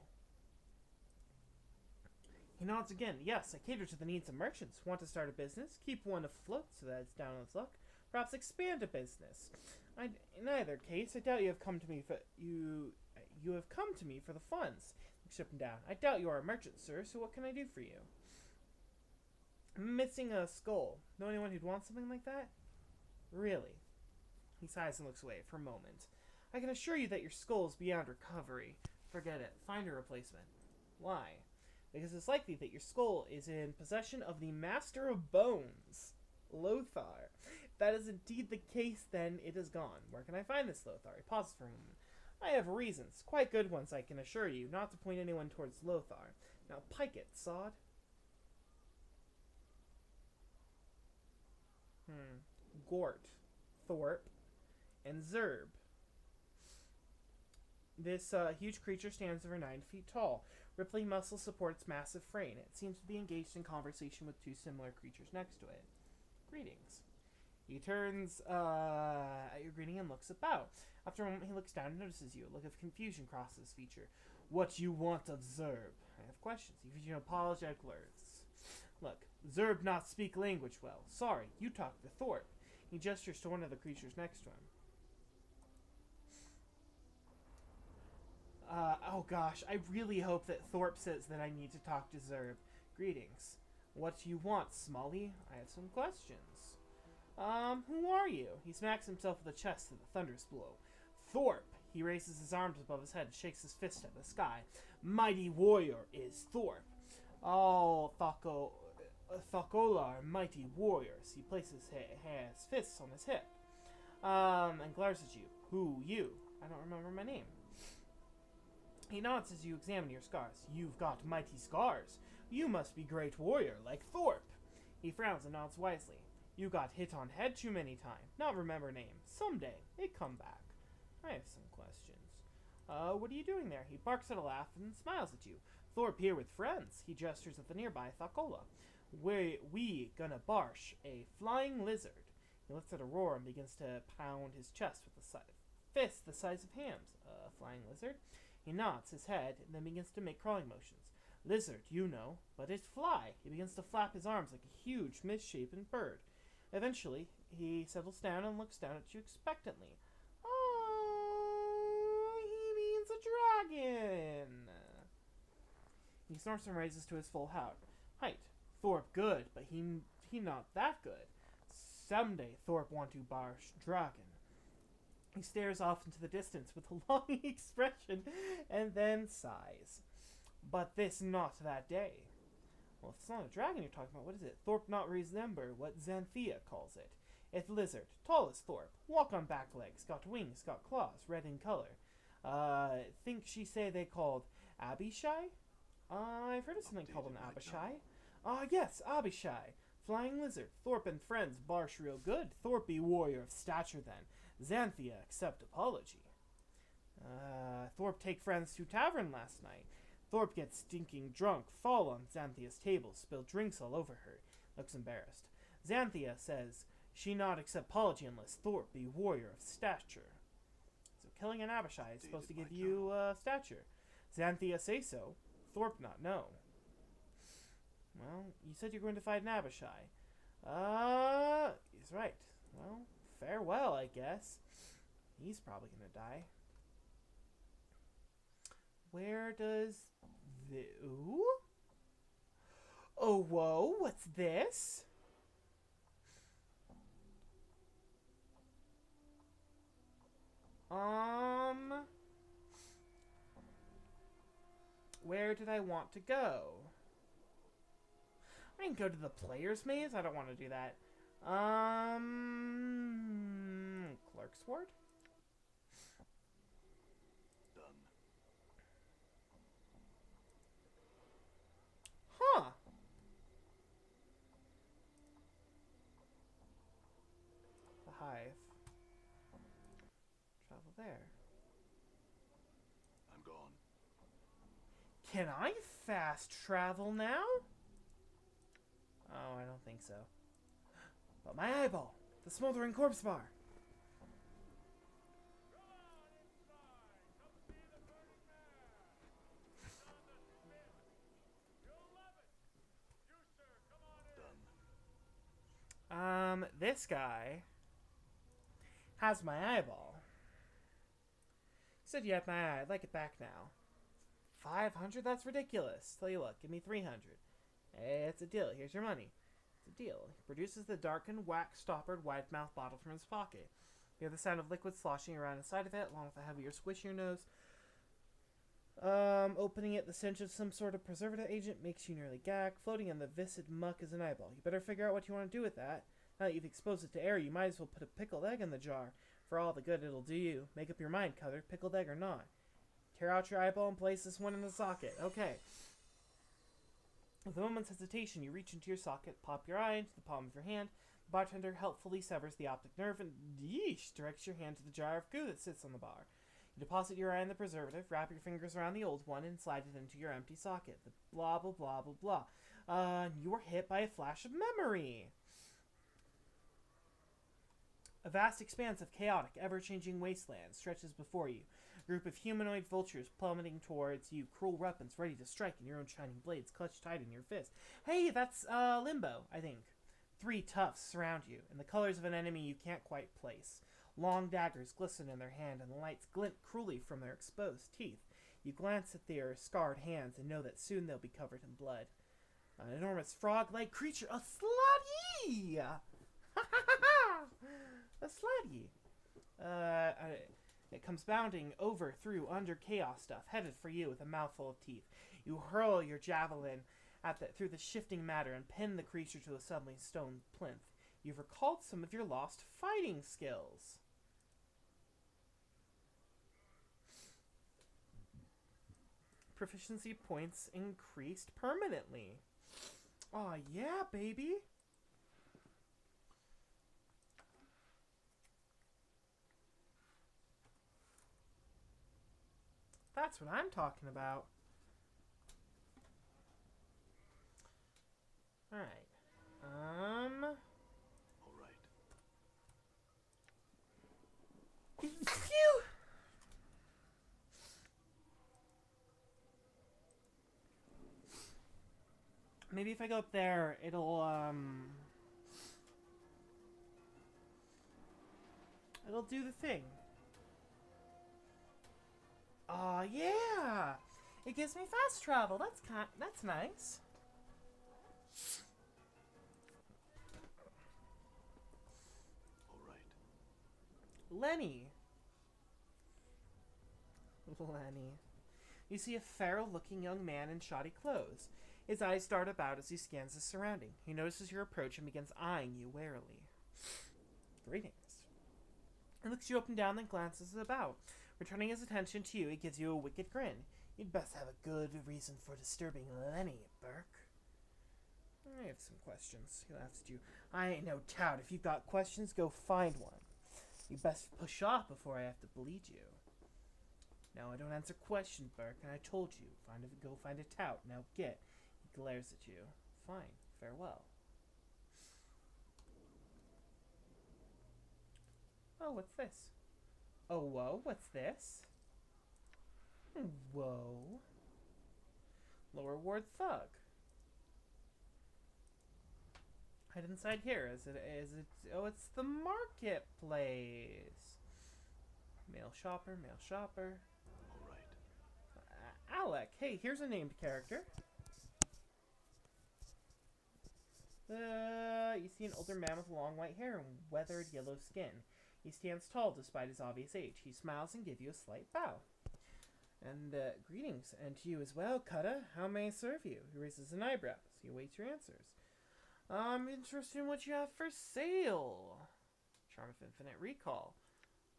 Speaker 1: He nods again. Yes, I cater to the needs of merchants. Want to start a business? Keep one afloat so that it's down on its luck. Perhaps expand a business. In either case, I doubt you have come to me for you have come to me for the funds. Looks up and down. I doubt you are a merchant, sir, so what can I do for you? I'm missing a skull. Know anyone who'd want something like that? Really? He sighs and looks away for a moment. I can assure you that your skull is beyond recovery. Forget it. Find a replacement. Why? Because it's likely that your skull is in possession of the Master of Bones, Lothar. If that is indeed the case, then it is gone. Where can I find this Lothar? He pauses for a moment. I have reasons, quite good ones, I can assure you, not to point anyone towards Lothar. Now, Pikett, sod. Gort, Thorpe, and Zerb. This huge creature stands over 9 feet tall. Rippling muscle supports massive frame. It seems to be engaged in conversation with two similar creatures next to it. Greetings. He turns at your greeting and looks about. After a moment, he looks down and notices you. A look of confusion crosses his feature. What you want of Zerb? I have questions. He gives you apologetic words. Look, Zerb not speak language well. Sorry, you talk to Thorpe. He gestures to one of the creatures next to him. Oh gosh, I really hope that Thorpe says that I need to talk to Zerb. Greetings. What do you want, Smalley? I have some questions. Who are you? He smacks himself with the chest with a thunderous blow. Thorpe! He raises his arms above his head and shakes his fist at the sky. Mighty warrior is Thorpe. All Thakolar mighty warriors. He places his fists on his hip. And glares at you. Who, you? I don't remember my name. He nods as you examine your scars. You've got mighty scars. You must be great warrior, like Thorpe. He frowns and nods wisely. You got hit on head too many times. Not remember name. Someday, it come back. I have some questions. What are you doing there? He barks at a laugh and smiles at you. Thorpe here with friends. He gestures at the nearby Thakola. We gonna barsh a flying lizard. He lets out a roar and begins to pound his chest with a fist the size of hams. Flying lizard? He nods his head and then begins to make crawling motions. Lizard, you know, but it's fly. He begins to flap his arms like a huge, misshapen bird. Eventually, he settles down and looks down at you expectantly. Oh, he means a dragon. He snorts and raises to his full height. Thorpe good, but he not that good. Someday Thorpe want to barsh dragon. He stares off into the distance with a longing expression and then sighs. But this not that day. Well, if it's not a dragon you're talking about, what is it? Thorpe not remember what Xanthia calls it. It's lizard, tall as Thorpe, walk on back legs, got wings, got claws, red in color. Think she say they called Abishai? I've heard of something called an Abishai. Yes, Abishai. Flying lizard, Thorpe and friends, barsh real good. Thorpe be warrior of stature then. Xanthia accept apology. Thorpe take friends to tavern last night. Thorpe gets stinking drunk, fall on Xanthia's table, spill drinks all over her. Looks embarrassed. Xanthia says she not accept apology unless Thorpe be warrior of stature. So killing an Abishai is supposed to give you stature. Xanthia say so. Thorpe not know. Well, you said you're going to fight an Abishai. He's right. Well, farewell, I guess. He's probably gonna die. Where does the... Ooh? Oh, whoa, what's this? Where did I want to go? I can go to the player's maze. I don't want to do that. Clerk's ward?
Speaker 3: Done.
Speaker 1: Huh. The hive. Travel there.
Speaker 3: I'm gone.
Speaker 1: Can I fast travel now? Oh, I don't think so. But my eyeball! The smoldering corpse bar! This guy has my eyeball. Said you had my eye. I'd like it back now. 500? That's ridiculous. Tell you what, give me 300. Hey, it's a deal. Here's your money. It's a deal. He produces the darkened, wax-stoppered, wide-mouthed bottle from his pocket. You hear the sound of liquid sloshing around inside of it, along with a heavier squish in your nose. Opening it, the stench of some sort of preservative agent makes you nearly gag. Floating in the viscid muck is an eyeball. You better figure out what you want to do with that. Now that you've exposed it to air, you might as well put a pickled egg in the jar. For all the good it'll do you. Make up your mind, Cutter, pickled egg or not. Tear out your eyeball and place this one in the socket. Okay. With a moment's hesitation, you reach into your socket, pop your eye into the palm of your hand. The bartender helpfully severs the optic nerve and, yeesh, directs your hand to the jar of goo that sits on the bar. You deposit your eye in the preservative, wrap your fingers around the old one, and slide it into your empty socket. The blah, blah, blah, blah, blah. You were hit by a flash of memory. A vast expanse of chaotic, ever-changing wasteland stretches before you. A group of humanoid vultures plummeting towards you, cruel weapons ready to strike, and your own shining blades clutched tight in your fist. Hey, that's Limbo, I think. 3 toughs surround you, in the colors of an enemy you can't quite place. Long daggers glisten in their hand, and the lights glint cruelly from their exposed teeth. You glance at their scarred hands and know that soon they'll be covered in blood. An enormous frog-like creature, a slutty! A slutty! It comes bounding over, through, under chaos stuff, headed for you with a mouthful of teeth. You hurl your javelin through the shifting matter and pin the creature to a suddenly stone plinth. You've recalled some of your lost fighting skills. Proficiency points increased permanently. Aw, yeah, baby. That's what I'm talking about. Alright.
Speaker 3: All right.
Speaker 1: Phew! Maybe if I go up there, it'll do the thing. Aw, yeah! It gives me fast travel. That's nice.
Speaker 3: All right.
Speaker 1: Lenny. Lenny. You see a feral-looking young man in shoddy clothes. His eyes dart about as he scans his surrounding. He notices your approach and begins eyeing you warily. Greetings. He looks you up and down, then glances about. Returning his attention to you, he gives you a wicked grin. You'd best have a good reason for disturbing Lenny, Burke. I have some questions. He laughs at you. I ain't no tout. If you've got questions, go find one. You best push off before I have to bleed you. No, I don't answer questions, Burke, and I told you. Go find a tout. Now get. He glares at you. Fine. Farewell. Oh, what's this? Oh, whoa, what's this? Whoa. Lower ward thug. Hide inside here. Is it, oh, it's the marketplace. Male shopper, male shopper.
Speaker 3: All right.
Speaker 1: Alec, hey, here's a named character. You see an older man with long white hair and weathered yellow skin. He stands tall despite his obvious age. He smiles and gives you a slight bow. And, greetings, and to you as well, Kutta. How may I serve you? He raises an eyebrow. He awaits your answers. I'm interested in what you have for sale. Charm of Infinite Recall.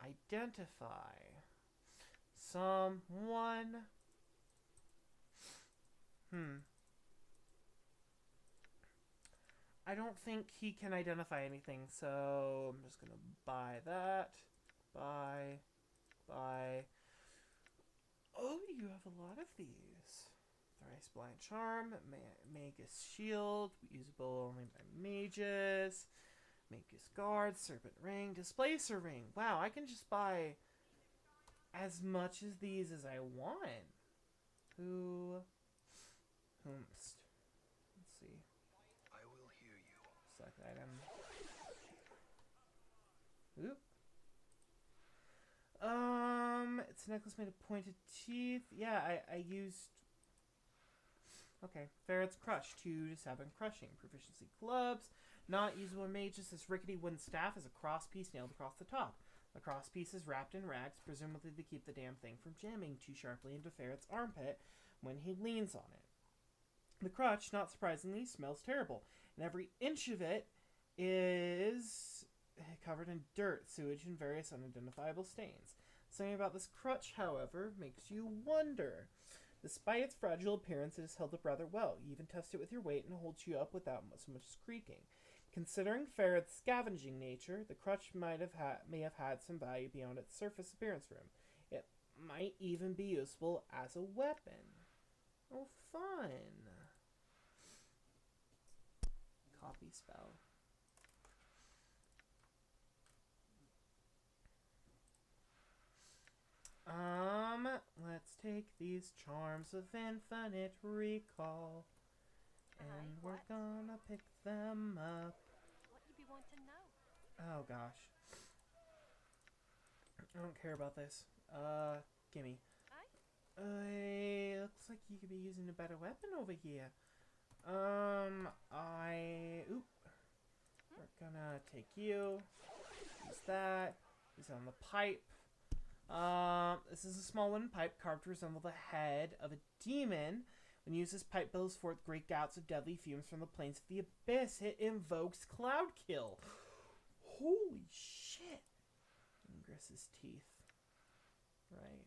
Speaker 1: Identify. Someone. I don't think he can identify anything, so I'm just gonna buy that. Buy. Oh, you have a lot of these. Thrice Blind Charm, Magus Shield, usable only by mages, Magus Guard, Serpent Ring, Displacer Ring. Wow, I can just buy as much as these as I want. Whomst. Let's see.
Speaker 2: I will hear you.
Speaker 1: Select item. Oop. It's a necklace made of pointed teeth. Yeah, I used... Okay, Ferret's Crush. 2 to 7 crushing. Proficiency clubs. Not usable in mages. This rickety wooden staff is a cross piece nailed across the top. The cross piece is wrapped in rags, presumably to keep the damn thing from jamming too sharply into Ferret's armpit when he leans on it. The crutch, not surprisingly, smells terrible, and every inch of it is covered in dirt, sewage, and various unidentifiable stains. Something about this crutch, however, makes you wonder. Despite its fragile appearance, it is held up rather well. You even test it with your weight and it holds you up without so much as creaking. Considering Ferret's scavenging nature, the crutch may have had some value beyond its surface appearance for him. It might even be useful as a weapon. Oh, fun. Copy spell. Let's take these charms of infinite recall. And we're gonna pick them up.
Speaker 6: What you be wanting now?
Speaker 1: Oh gosh. I don't care about this. Gimme.
Speaker 6: Aye?
Speaker 1: Looks like you could be using a better weapon over here. We're gonna take you. Use that. Use it on the pipe. This is a small wooden pipe carved to resemble the head of a demon. When used, this pipe billows forth great gouts of deadly fumes from the plains of the abyss. It invokes Cloud Kill. Holy shit. Ingress's teeth. Right.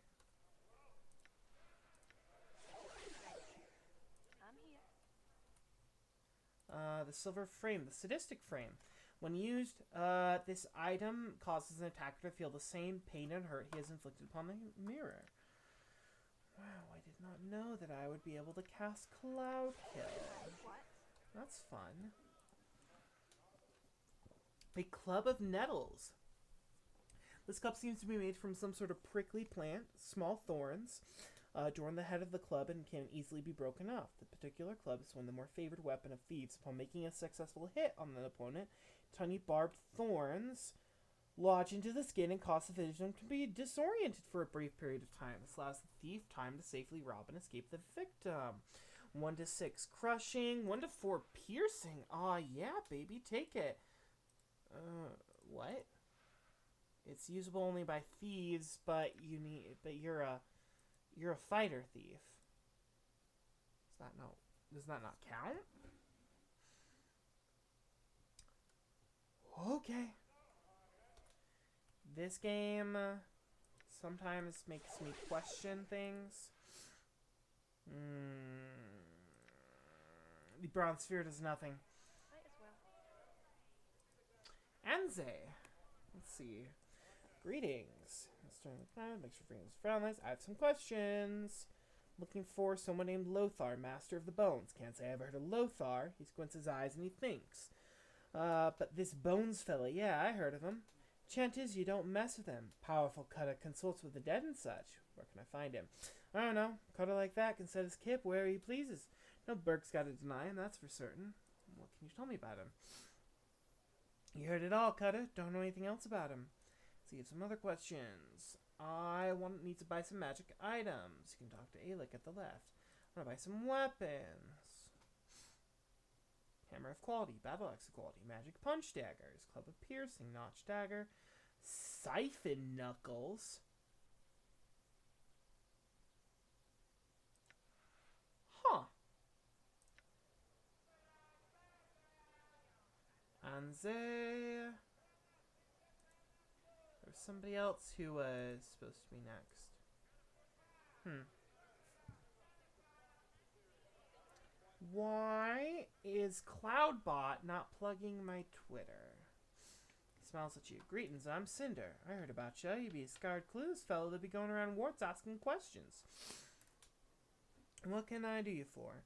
Speaker 6: I'm here.
Speaker 1: The silver frame, the sadistic frame. When used, this item causes an attacker to feel the same pain and hurt he has inflicted upon the mirror. Wow, I did not know that I would be able to cast Cloud Kill.
Speaker 6: What?
Speaker 1: That's fun. A club of nettles. This cup seems to be made from some sort of prickly plant. Small thorns adorn the head of the club and can easily be broken off. The particular club is one of the more favored weapon of thieves. Upon making a successful hit on an opponent, tiny barbed thorns lodge into the skin and cause the victim to be disoriented for a brief period of time. This allows the thief time to safely rob and escape the victim. 1 to 6 crushing, 1 to 4 piercing. Aw, yeah, baby, take it. What? It's usable only by thieves, but you're a fighter thief. Does that not count? Okay. This game sometimes makes me question things. The bronze sphere does nothing.
Speaker 6: Might as well.
Speaker 1: Anze. Let's see. Greetings. Makes your friends friendless. I have some questions. Looking for someone named Lothar, Master of the Bones. Can't say I've heard of Lothar. He squints his eyes and he thinks. But this Bones fella, yeah, I heard of him. Chant is you don't mess with him. Powerful cutter consults with the dead and such. Where can I find him? I don't know. Cutter like that can set his kip where he pleases. No Burke's got to deny him, that's for certain. What can you tell me about him? You heard it all, Cutter. Don't know anything else about him. See, some other questions. Need to buy some magic items. You can talk to Alec at the left. I want to buy some weapons. Hammer of Quality, Battle Axe of Quality, Magic Punch Daggers, Club of Piercing, Notch Dagger, Siphon Knuckles. Huh. Anze. There's somebody else who was supposed to be next. Why is Cloudbot not plugging my Twitter? He smiles at you. Greetings, I'm Cinder. I heard about you. You be a scarred clues fellow that be going around warts asking questions. What can I do you for?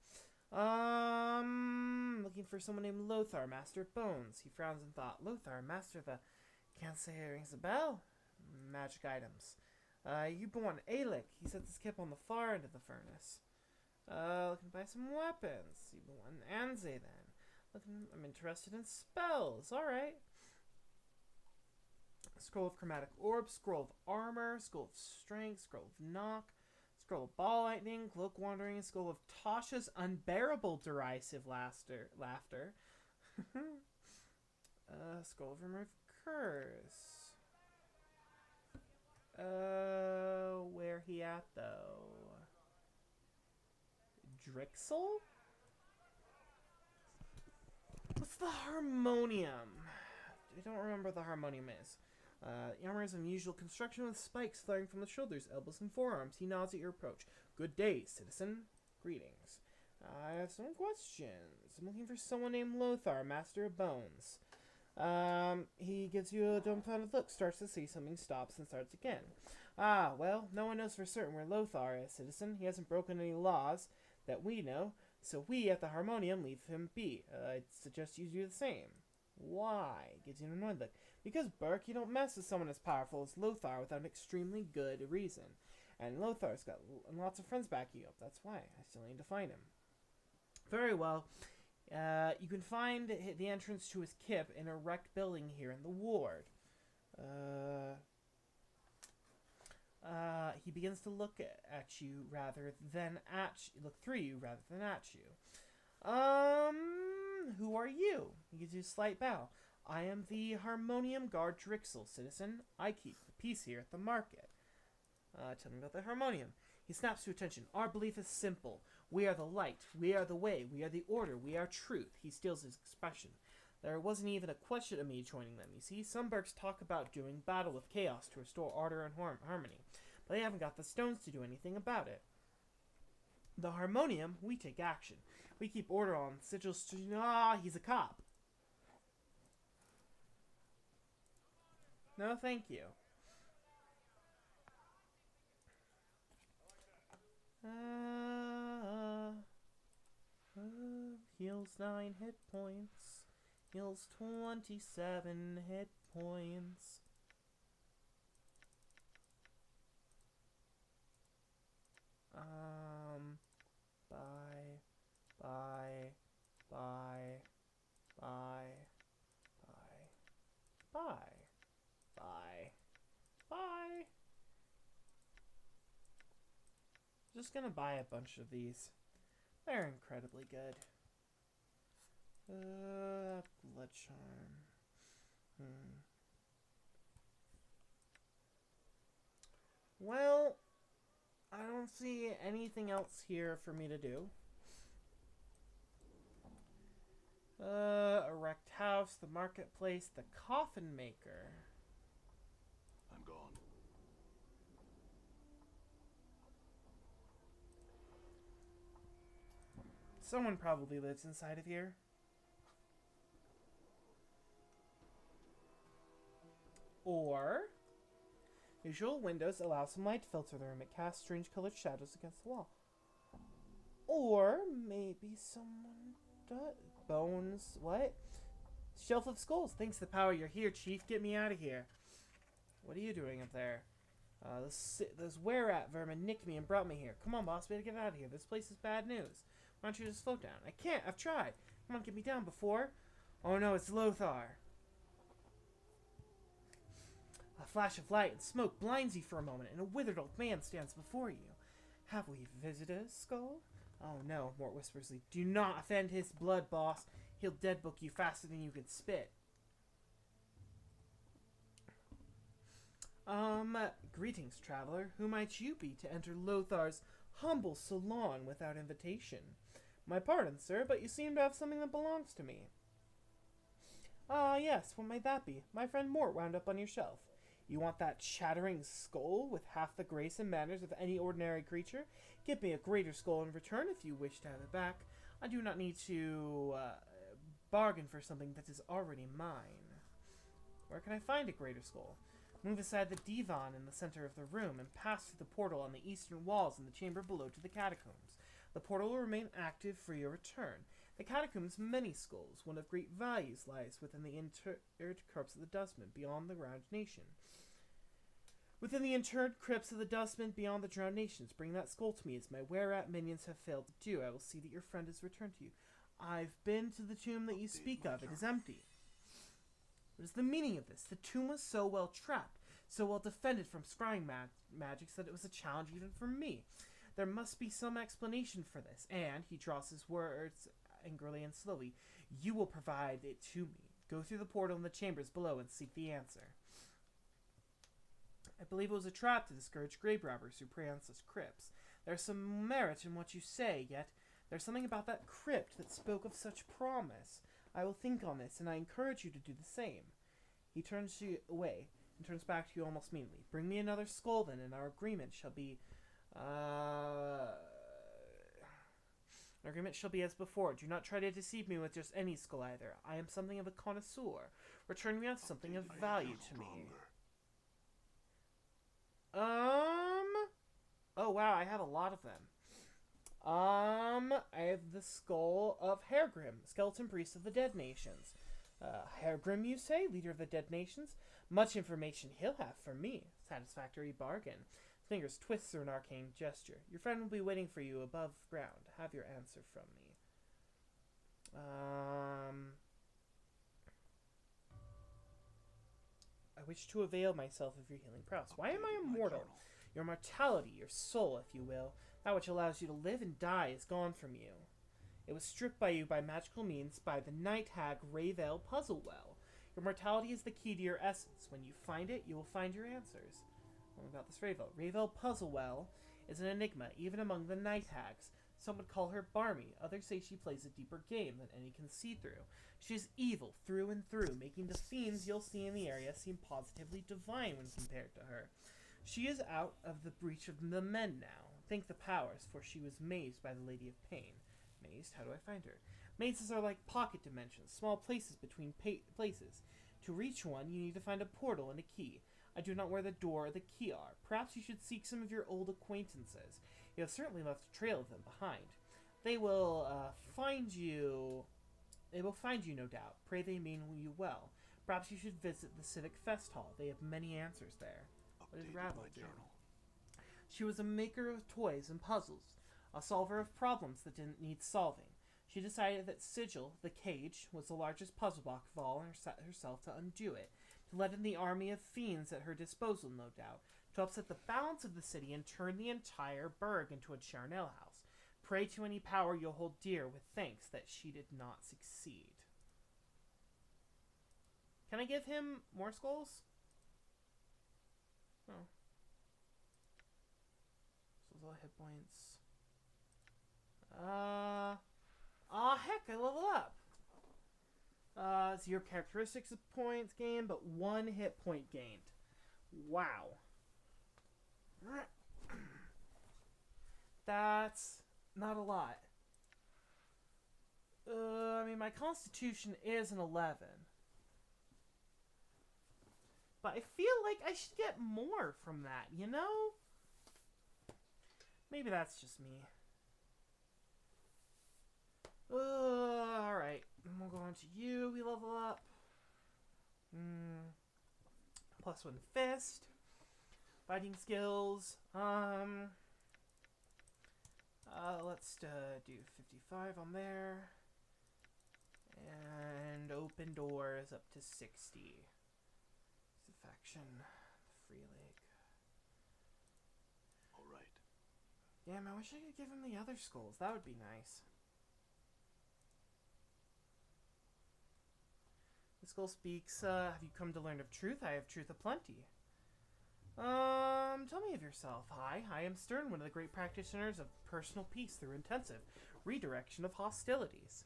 Speaker 1: Looking for someone named Lothar, Master of Bones. He frowns in thought. Lothar, Master of the... Can't say it rings a bell. Magic items. You been wanting Alec. He set this kip on the far end of the furnace. Looking to buy some weapons. You been wanting Anze then. I'm interested in spells. Alright. Scroll of Chromatic Orb, Scroll of Armor, Scroll of Strength, Scroll of Knock, Scroll of Ball Lightning, Cloak Wandering, Scroll of Tasha's Unbearable Derisive Laughter. Scroll of Remove Curse. Where he at, though? Drixel? What's the Harmonium? I don't remember what the Harmonium is. The armor is unusual construction with spikes flaring from the shoulders, elbows, and forearms. He nods at your approach. Good day, citizen. Greetings. I have some questions. I'm looking for someone named Lothar, Master of Bones. He gives you a dumbfounded look, starts to see something, stops, and starts again. Well, no one knows for certain where Lothar is, citizen. He hasn't broken any laws that we know, so we at the Harmonium leave him be. I'd suggest you do the same. Why? Gives you an annoyed look. Because, Burke, you don't mess with someone as powerful as Lothar without an extremely good reason. And Lothar's got lots of friends backing you up. That's why. I still need to find him. Very well. You can find the entrance to his kip in a wrecked building here in the ward. He begins to look at you rather than look through you rather than at you. Who are you? He gives you a slight bow. I am the Harmonium Guard Drixel, citizen. I keep the peace here at the market. Tell me about the Harmonium. He snaps to attention. Our belief is simple. We are the light. We are the way. We are the order. We are truth. He steals his expression. There wasn't even a question of me joining them. You see, some Burks talk about doing battle with chaos to restore order and harmony, but they haven't got the stones to do anything about it. The Harmonium, we take action. We keep order on Sigil he's a cop. No, thank you. Heals 9 hit points. Heals 27 hit points. Bye. Just gonna buy a bunch of these. They're incredibly good. Blood charm. Well, I don't see anything else here for me to do. A wrecked house, the marketplace, the coffin maker.
Speaker 3: I'm gone.
Speaker 1: Someone probably lives inside of here. Or, usual windows allow some light to filter the room. It casts strange colored shadows against the wall. Or, maybe someone does. Bones, what? Shelf of Skulls. Thanks to the power you're here, Chief. Get me out of here. What are you doing up there? Those were-at vermin nicked me and brought me here. Come on, boss. We gotta get out of here. This place is bad news. Why don't you just float down? I can't. I've tried. Come on, get me down before. Oh no, it's Lothar. A flash of light and smoke blinds you for a moment, and a withered old man stands before you. Have we visitors, Skull? Oh no, Mort whispers. Do not offend his blood, boss. He'll deadbook you faster than you can spit. Greetings, traveler. Who might you be to enter Lothar's humble salon without invitation? My pardon, sir, but you seem to have something that belongs to me. Ah, yes, what might that be? My friend Mort wound up on your shelf. You want that chattering skull with half the grace and manners of any ordinary creature? Give me a greater skull in return if you wish to have it back. I do not need to bargain for something that is already mine. Where can I find a greater skull? Move aside the divan in the center of the room and pass through the portal on the eastern walls in the chamber below to the catacombs. The portal will remain active for your return. The catacombs' many skulls, one of great values, lies within the interred crypts of the Dustmen beyond the Drowned Nation. Within the interred crypts of the Dustmen beyond the Drowned Nations, bring that skull to me as my were-at minions have failed to do. I will see that your friend is returned to you. I've been to the tomb that you speak of. It is empty. What is the meaning of this? The tomb was so well trapped, so well defended from scrying magics that it was a challenge even for me. There must be some explanation for this, and, he draws his words angrily and slowly, you will provide it to me. Go through the portal in the chambers below and seek the answer. I believe it was a trap to discourage grave robbers who prey on such crypts. There's some merit in what you say, yet there's something about that crypt that spoke of such promise. I will think on this, and I encourage you to do the same. He turns you away and turns back to you almost immediately. Bring me another skull, then, and our agreement shall be as before. Do not try to deceive me with just any skull either. I am something of a connoisseur. Return me on something of value to me. Oh wow, I have a lot of them. I have the skull of Hairgrim, skeleton priest of the Dead Nations. Hairgrim, you say? Leader of the Dead Nations? Much information he'll have for me. Satisfactory bargain. His fingers twist through an arcane gesture. Your friend will be waiting for you above ground. Have your answer from me. I wish to avail myself of your healing prowess. Why am I immortal? Your mortality, your soul, if you will, that which allows you to live and die, is gone from you. It was stripped by you by magical means by the night hag Rayvale Puzzlewell. Your mortality is the key to your essence. When you find it, you will find your answers. What about this Rayvale? Rayvale Puzzlewell is an enigma, even among the night hags. Some would call her barmy. Others say she plays a deeper game than any can see through. She is evil through and through, making the fiends you'll see in the area seem positively divine when compared to her. She is out of the breach of the men now. Thank the powers, for she was mazed by the Lady of Pain. Mazed? How do I find her? Mazes are like pocket dimensions, small places between places. To reach one, you need to find a portal and a key. I do not know where the door or the key are. Perhaps you should seek some of your old acquaintances. You have certainly left a trail of them behind. They will find you. They will find you, no doubt. Pray they mean you well. Perhaps you should visit the Civic Fest Hall. They have many answers there. What did Ravel do? She was a maker of toys and puzzles, a solver of problems that didn't need solving. She decided that Sigil, the cage, was the largest puzzle block of all and set herself to undo it, to let in the army of fiends at her disposal, no doubt, to upset the balance of the city and turn the entire burg into a charnel house. Pray to any power you'll hold dear with thanks that she did not succeed. Can I give him more skulls? No. So those are hit points. Heck, I level up. 0 characteristics points gained, but 1 hit point gained. Wow. That's not a lot. I mean, my constitution is an 11. But I feel like I should get more from that, you know? Maybe that's just me. Alright. We'll go on to you. We level up. +1 fist. Fighting skills. Let's do 55 on there. And open doors up to 60. Faction. Free Lake.
Speaker 3: Alright.
Speaker 1: Damn, I wish I could give him the other skulls. That would be nice. The skull speaks, have you come to learn of truth? I have truth aplenty. Tell me of yourself. Hi, I am Stern, one of the great practitioners of personal peace through intensive redirection of hostilities.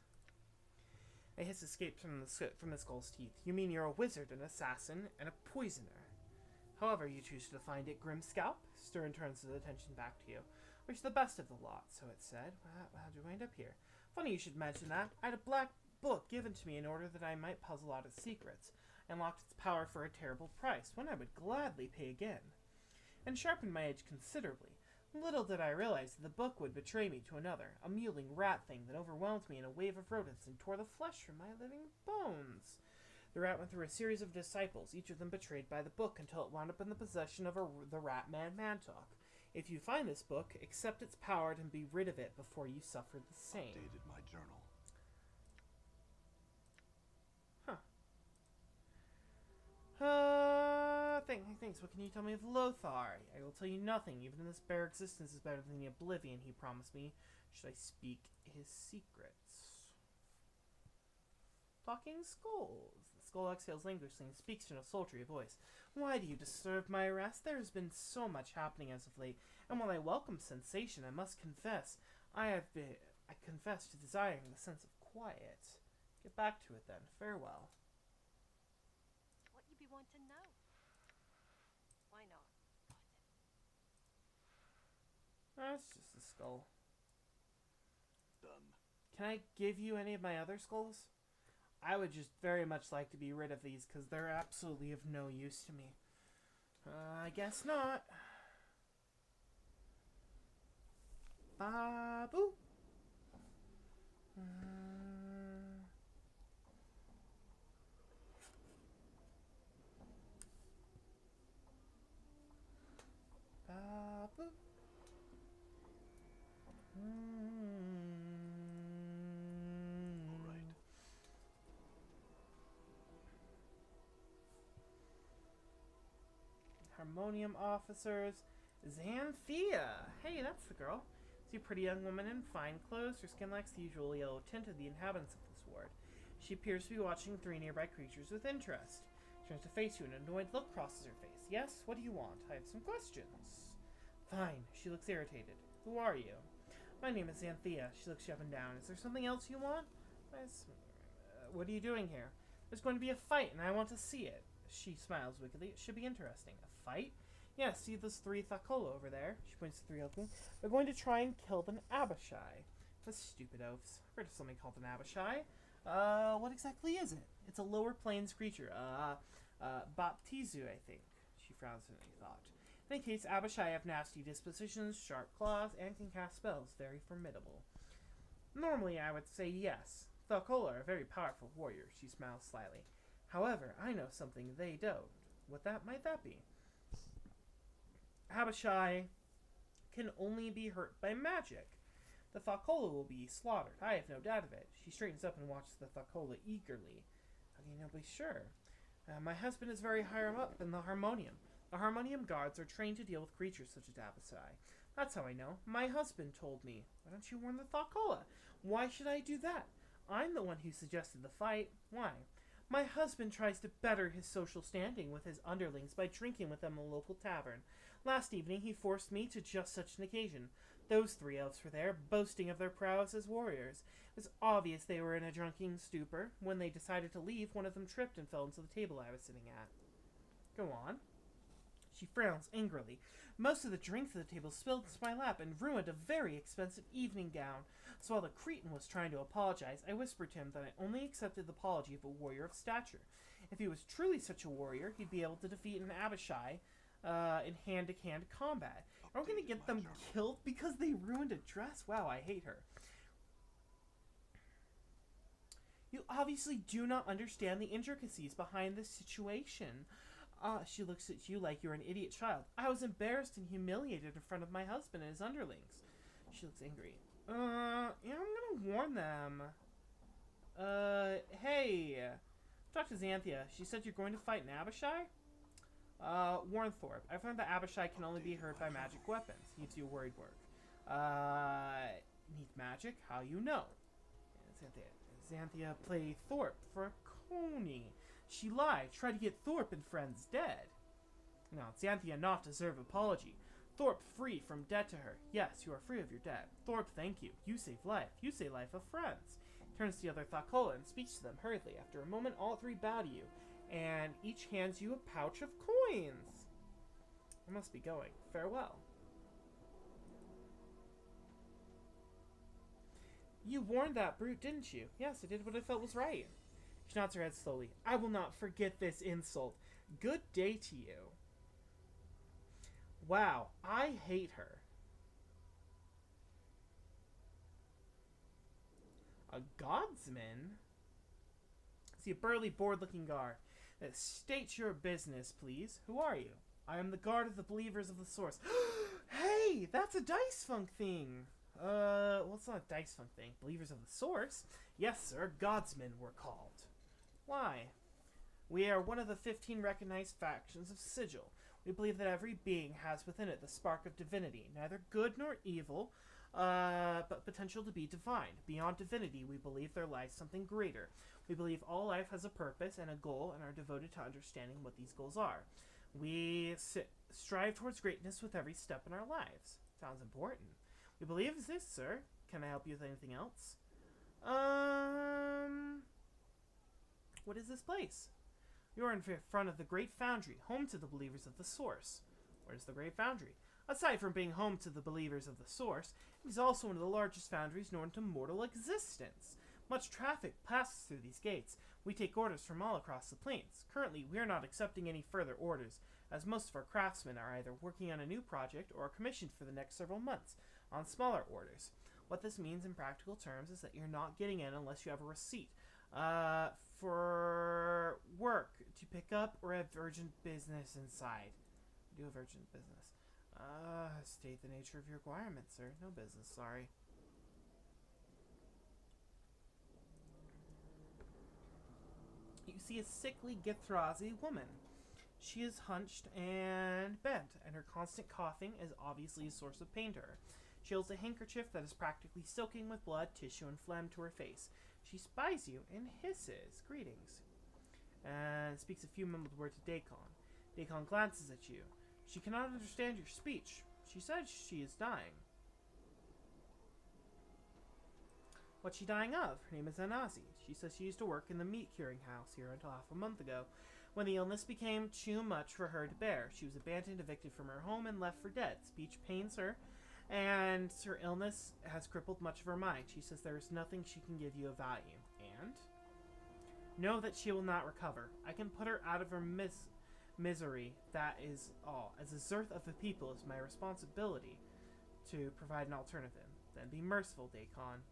Speaker 1: A hiss escaped from the skull's teeth. You mean you're a wizard, an assassin, and a poisoner. However you choose to define it, Grimscalp. Stern turns his attention back to you. Which is the best of the lot, so it said. How'd you wind up here? Funny you should mention that. I had a black book given to me in order that I might puzzle out its secrets, and locked its power for a terrible price, one I would gladly pay again, and sharpened my edge considerably. Little did I realize that the book would betray me to another, a mewling rat thing that overwhelmed me in a wave of rodents and tore the flesh from my living bones. The rat went through a series of disciples, each of them betrayed by the book, until it wound up in the possession of the rat man Mantok. If you find this book, accept its power and be rid of it before you suffer the same.
Speaker 3: Updated my journal.
Speaker 1: Thanks. What can you tell me of Lothar? I will tell you nothing. Even in this bare existence is better than the oblivion he promised me. Should I speak his secrets? Talking skulls. The skull exhales languorously and speaks in a sultry voice. Why do you disturb my rest? There has been so much happening as of late, and while I welcome sensation, I must confess, I confess to desiring the sense of quiet. Get back to it then. Farewell.
Speaker 6: What you be wanting now? Why not?
Speaker 1: That's just a skull.
Speaker 3: Done.
Speaker 1: Can I give you any of my other skulls? I would just very much like to be rid of these, because they're absolutely of no use to me. I guess not. Babu. Babu.
Speaker 3: All right.
Speaker 1: Harmonium officers. Xanthea! Hey, that's the girl. See a pretty young woman in fine clothes. Her skin lacks the usual yellow tint of the inhabitants of this ward. She appears to be watching 3 nearby creatures with interest. She turns to face you, and an annoyed look crosses her face. Yes, what do you want? I have some questions. Fine. She looks irritated. Who are you? My name is Xanthea. She looks you up and down. Is there something else you want? What are you doing here? There's going to be a fight, and I want to see it. She smiles wickedly. It should be interesting. A fight? Yes, see those 3 Thakola over there? She points to 3 of them. They're going to try and kill an Abishai. The stupid oafs. I've heard of something called an Abishai. What exactly is it? It's a lower plains creature. Baptizu, I think. She frowns in thought. In any case, Abishai have nasty dispositions, sharp claws, and can cast spells. Very formidable. Normally, I would say yes. Thakola are very powerful warriors. She smiles slyly. However, I know something they don't. What might that be? Abishai can only be hurt by magic. The Thakola will be slaughtered. I have no doubt of it. She straightens up and watches the Thakola eagerly. How do you know be sure? My husband is very high up in the Harmonium. The Harmonium guards are trained to deal with creatures such as Abishai. That's how I know. My husband told me. Why don't you warn the Thakola? Why should I do that? I'm the one who suggested the fight. Why? My husband tries to better his social standing with his underlings by drinking with them in a local tavern. Last evening he forced me to just such an occasion. Those 3 elves were there, boasting of their prowess as warriors. It was obvious they were in a drunken stupor. When they decided to leave, one of them tripped and fell into the table I was sitting at. Go on. She frowns angrily. Most of the drinks at the table spilled into my lap and ruined a very expensive evening gown. So while the Cretan was trying to apologize, I whispered to him that I only accepted the apology of a warrior of stature. If he was truly such a warrior, he'd be able to defeat an Abishai in hand-to-hand combat. I'm going to get them killed because they ruined a dress? Wow, I hate her. You obviously do not understand the intricacies behind this situation. She looks at you like you're an idiot child. I was embarrassed and humiliated in front of my husband and his underlings. She looks angry. I'm gonna warn them. Hey. Talk to Xanthea. She said you're going to fight an Abishai? Warnthorpe. I've learned that Abishai can only be hurt by magic weapons. Needs your worried work. Needs magic? How you know? Xanthea play Thorpe for a coney. She lied. Tried to get Thorpe and friends dead. Now, Xanthea not deserve apology. Thorpe free from debt to her. Yes, you are free of your debt. Thorpe, thank you. You save life. You save life of friends. Turns to the other Thakola and speaks to them hurriedly. After a moment, all three bow to you, and each hands you a pouch of coins. I must be going. Farewell. You warned that brute, didn't you? Yes, I did what I felt was right. She nods her head slowly. I will not forget this insult. Good day to you. Wow, I hate her. A guardsman? See a burly, bored-looking guard. State your business, please. Who are you? I am the guard of the Believers of the Source. Hey, that's a Dice Funk thing. Well, it's not a Dice Funk thing. Believers of the Source? Yes, sir. Godsmen were called. Why? We are one of the 15 recognized factions of Sigil. We believe that every being has within it the spark of divinity, neither good nor evil, but potential to be divine. Beyond divinity, we believe there lies something greater. We believe all life has a purpose and a goal and are devoted to understanding what these goals are. We strive towards greatness with every step in our lives. Sounds important. We believe this, sir. Can I help you with anything else? What is this place? You are in front of the Great Foundry, home to the Believers of the Source. What is the Great Foundry? Aside from being home to the Believers of the Source, it is also one of the largest foundries known to mortal existence. Much traffic passes through these gates. We take orders from all across the plains. Currently, we are not accepting any further orders, as most of our craftsmen are either working on a new project or are commissioned for the next several months on smaller orders. What this means in practical terms is that you're not getting in unless you have a receipt for work to pick up or have urgent business inside. We do have urgent business. State the nature of your requirement, sir. No business, sorry. You see a sickly Githrazi woman. She is hunched and bent, and her constant coughing is obviously a source of pain to her. She holds a handkerchief that is practically soaking with blood, tissue, and phlegm to her face. She spies you and hisses. Greetings. And speaks a few mumbled words to Dakon. Dakon glances at you. She cannot understand your speech. She says she is dying. What's she dying of? Her name is Anazi. She says she used to work in the meat curing house here until half a month ago, when the illness became too much for her to bear. She was abandoned, evicted from her home, and left for dead. Speech pains her, and her illness has crippled much of her mind. She says there is nothing she can give you of value. And? Know that she will not recover. I can put her out of her misery, that is all. As a Zerth of the people, it is my responsibility to provide an alternative. Then be merciful, Dakon.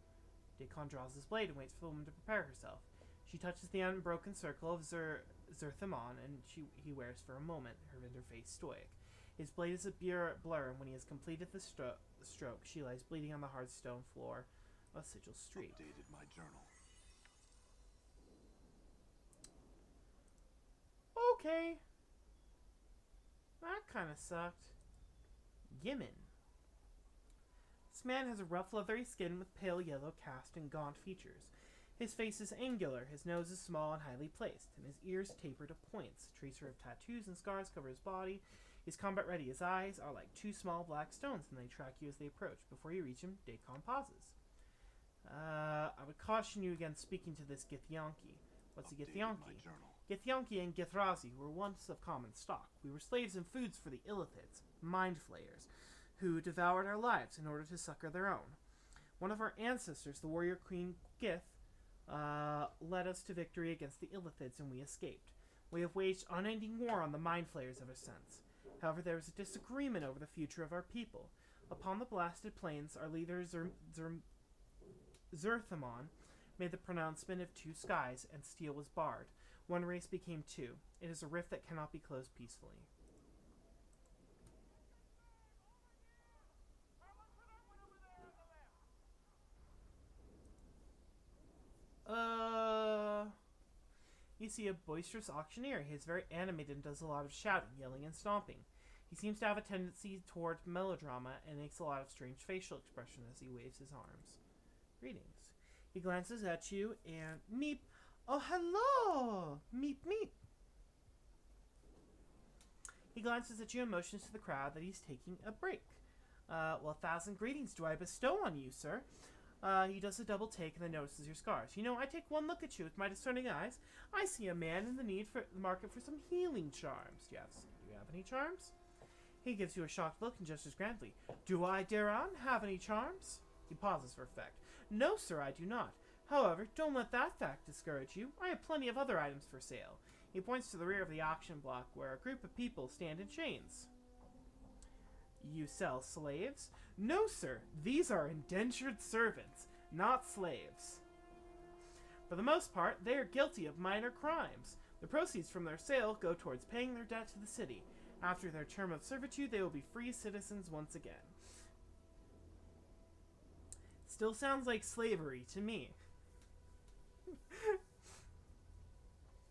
Speaker 1: Dakon draws his blade and waits for the woman to prepare herself. She touches the unbroken circle of Zerthamon, and he wears for a moment, her interface stoic. His blade is a blur, and when he has completed the stroke, she lies bleeding on the hard stone floor of Sigil Street.
Speaker 3: Updated my journal.
Speaker 1: Okay. That kind of sucked. Yimin. This man has a rough, leathery skin with pale yellow cast and gaunt features. His face is angular, his nose is small and highly placed, and his ears taper to points. A tracer of tattoos and scars cover his body. He's combat ready. His eyes are like two small black stones, and they track you as they approach. Before you reach him, Dakon pauses. I would caution you against speaking to this Githyanki. What's a Githyanki? Githyanki and Githrazi were once of common stock. We were slaves and foods for the Illithids, mind flayers, who devoured our lives in order to succor their own. One of our ancestors, the warrior Queen Gith, led us to victory against the Illithids, and we escaped. We have waged unending war on the mind flayers ever since. However, there is a disagreement over the future of our people. Upon the blasted plains, our leader Zerthamon made the pronouncement of two skies, and steel was barred. One race became two. It is a rift that cannot be closed peacefully. You see a boisterous auctioneer. He is very animated and does a lot of shouting, yelling, and stomping. He seems to have a tendency toward melodrama and makes a lot of strange facial expressions as he waves his arms. Greetings. He glances at you and meep. Oh, hello! Meep, meep. He glances at you and motions to the crowd that he's taking a break. Well, 1,000 greetings do I bestow on you, sir. He does a double take and then notices your scars. You know, I take one look at you with my discerning eyes. I see a man in the market for some healing charms. Yes. Do you have any charms? He gives you a shocked look and gestures grandly. Do I, Daron, have any charms? He pauses for effect. No, sir, I do not. However, don't let that fact discourage you. I have plenty of other items for sale. He points to the rear of the auction block where a group of people stand in chains. You sell slaves? No, sir. These are indentured servants, not slaves. For the most part, they are guilty of minor crimes. The proceeds from their sale go towards paying their debt to the city. After their term of servitude, they will be free citizens once again. Still sounds like slavery to me.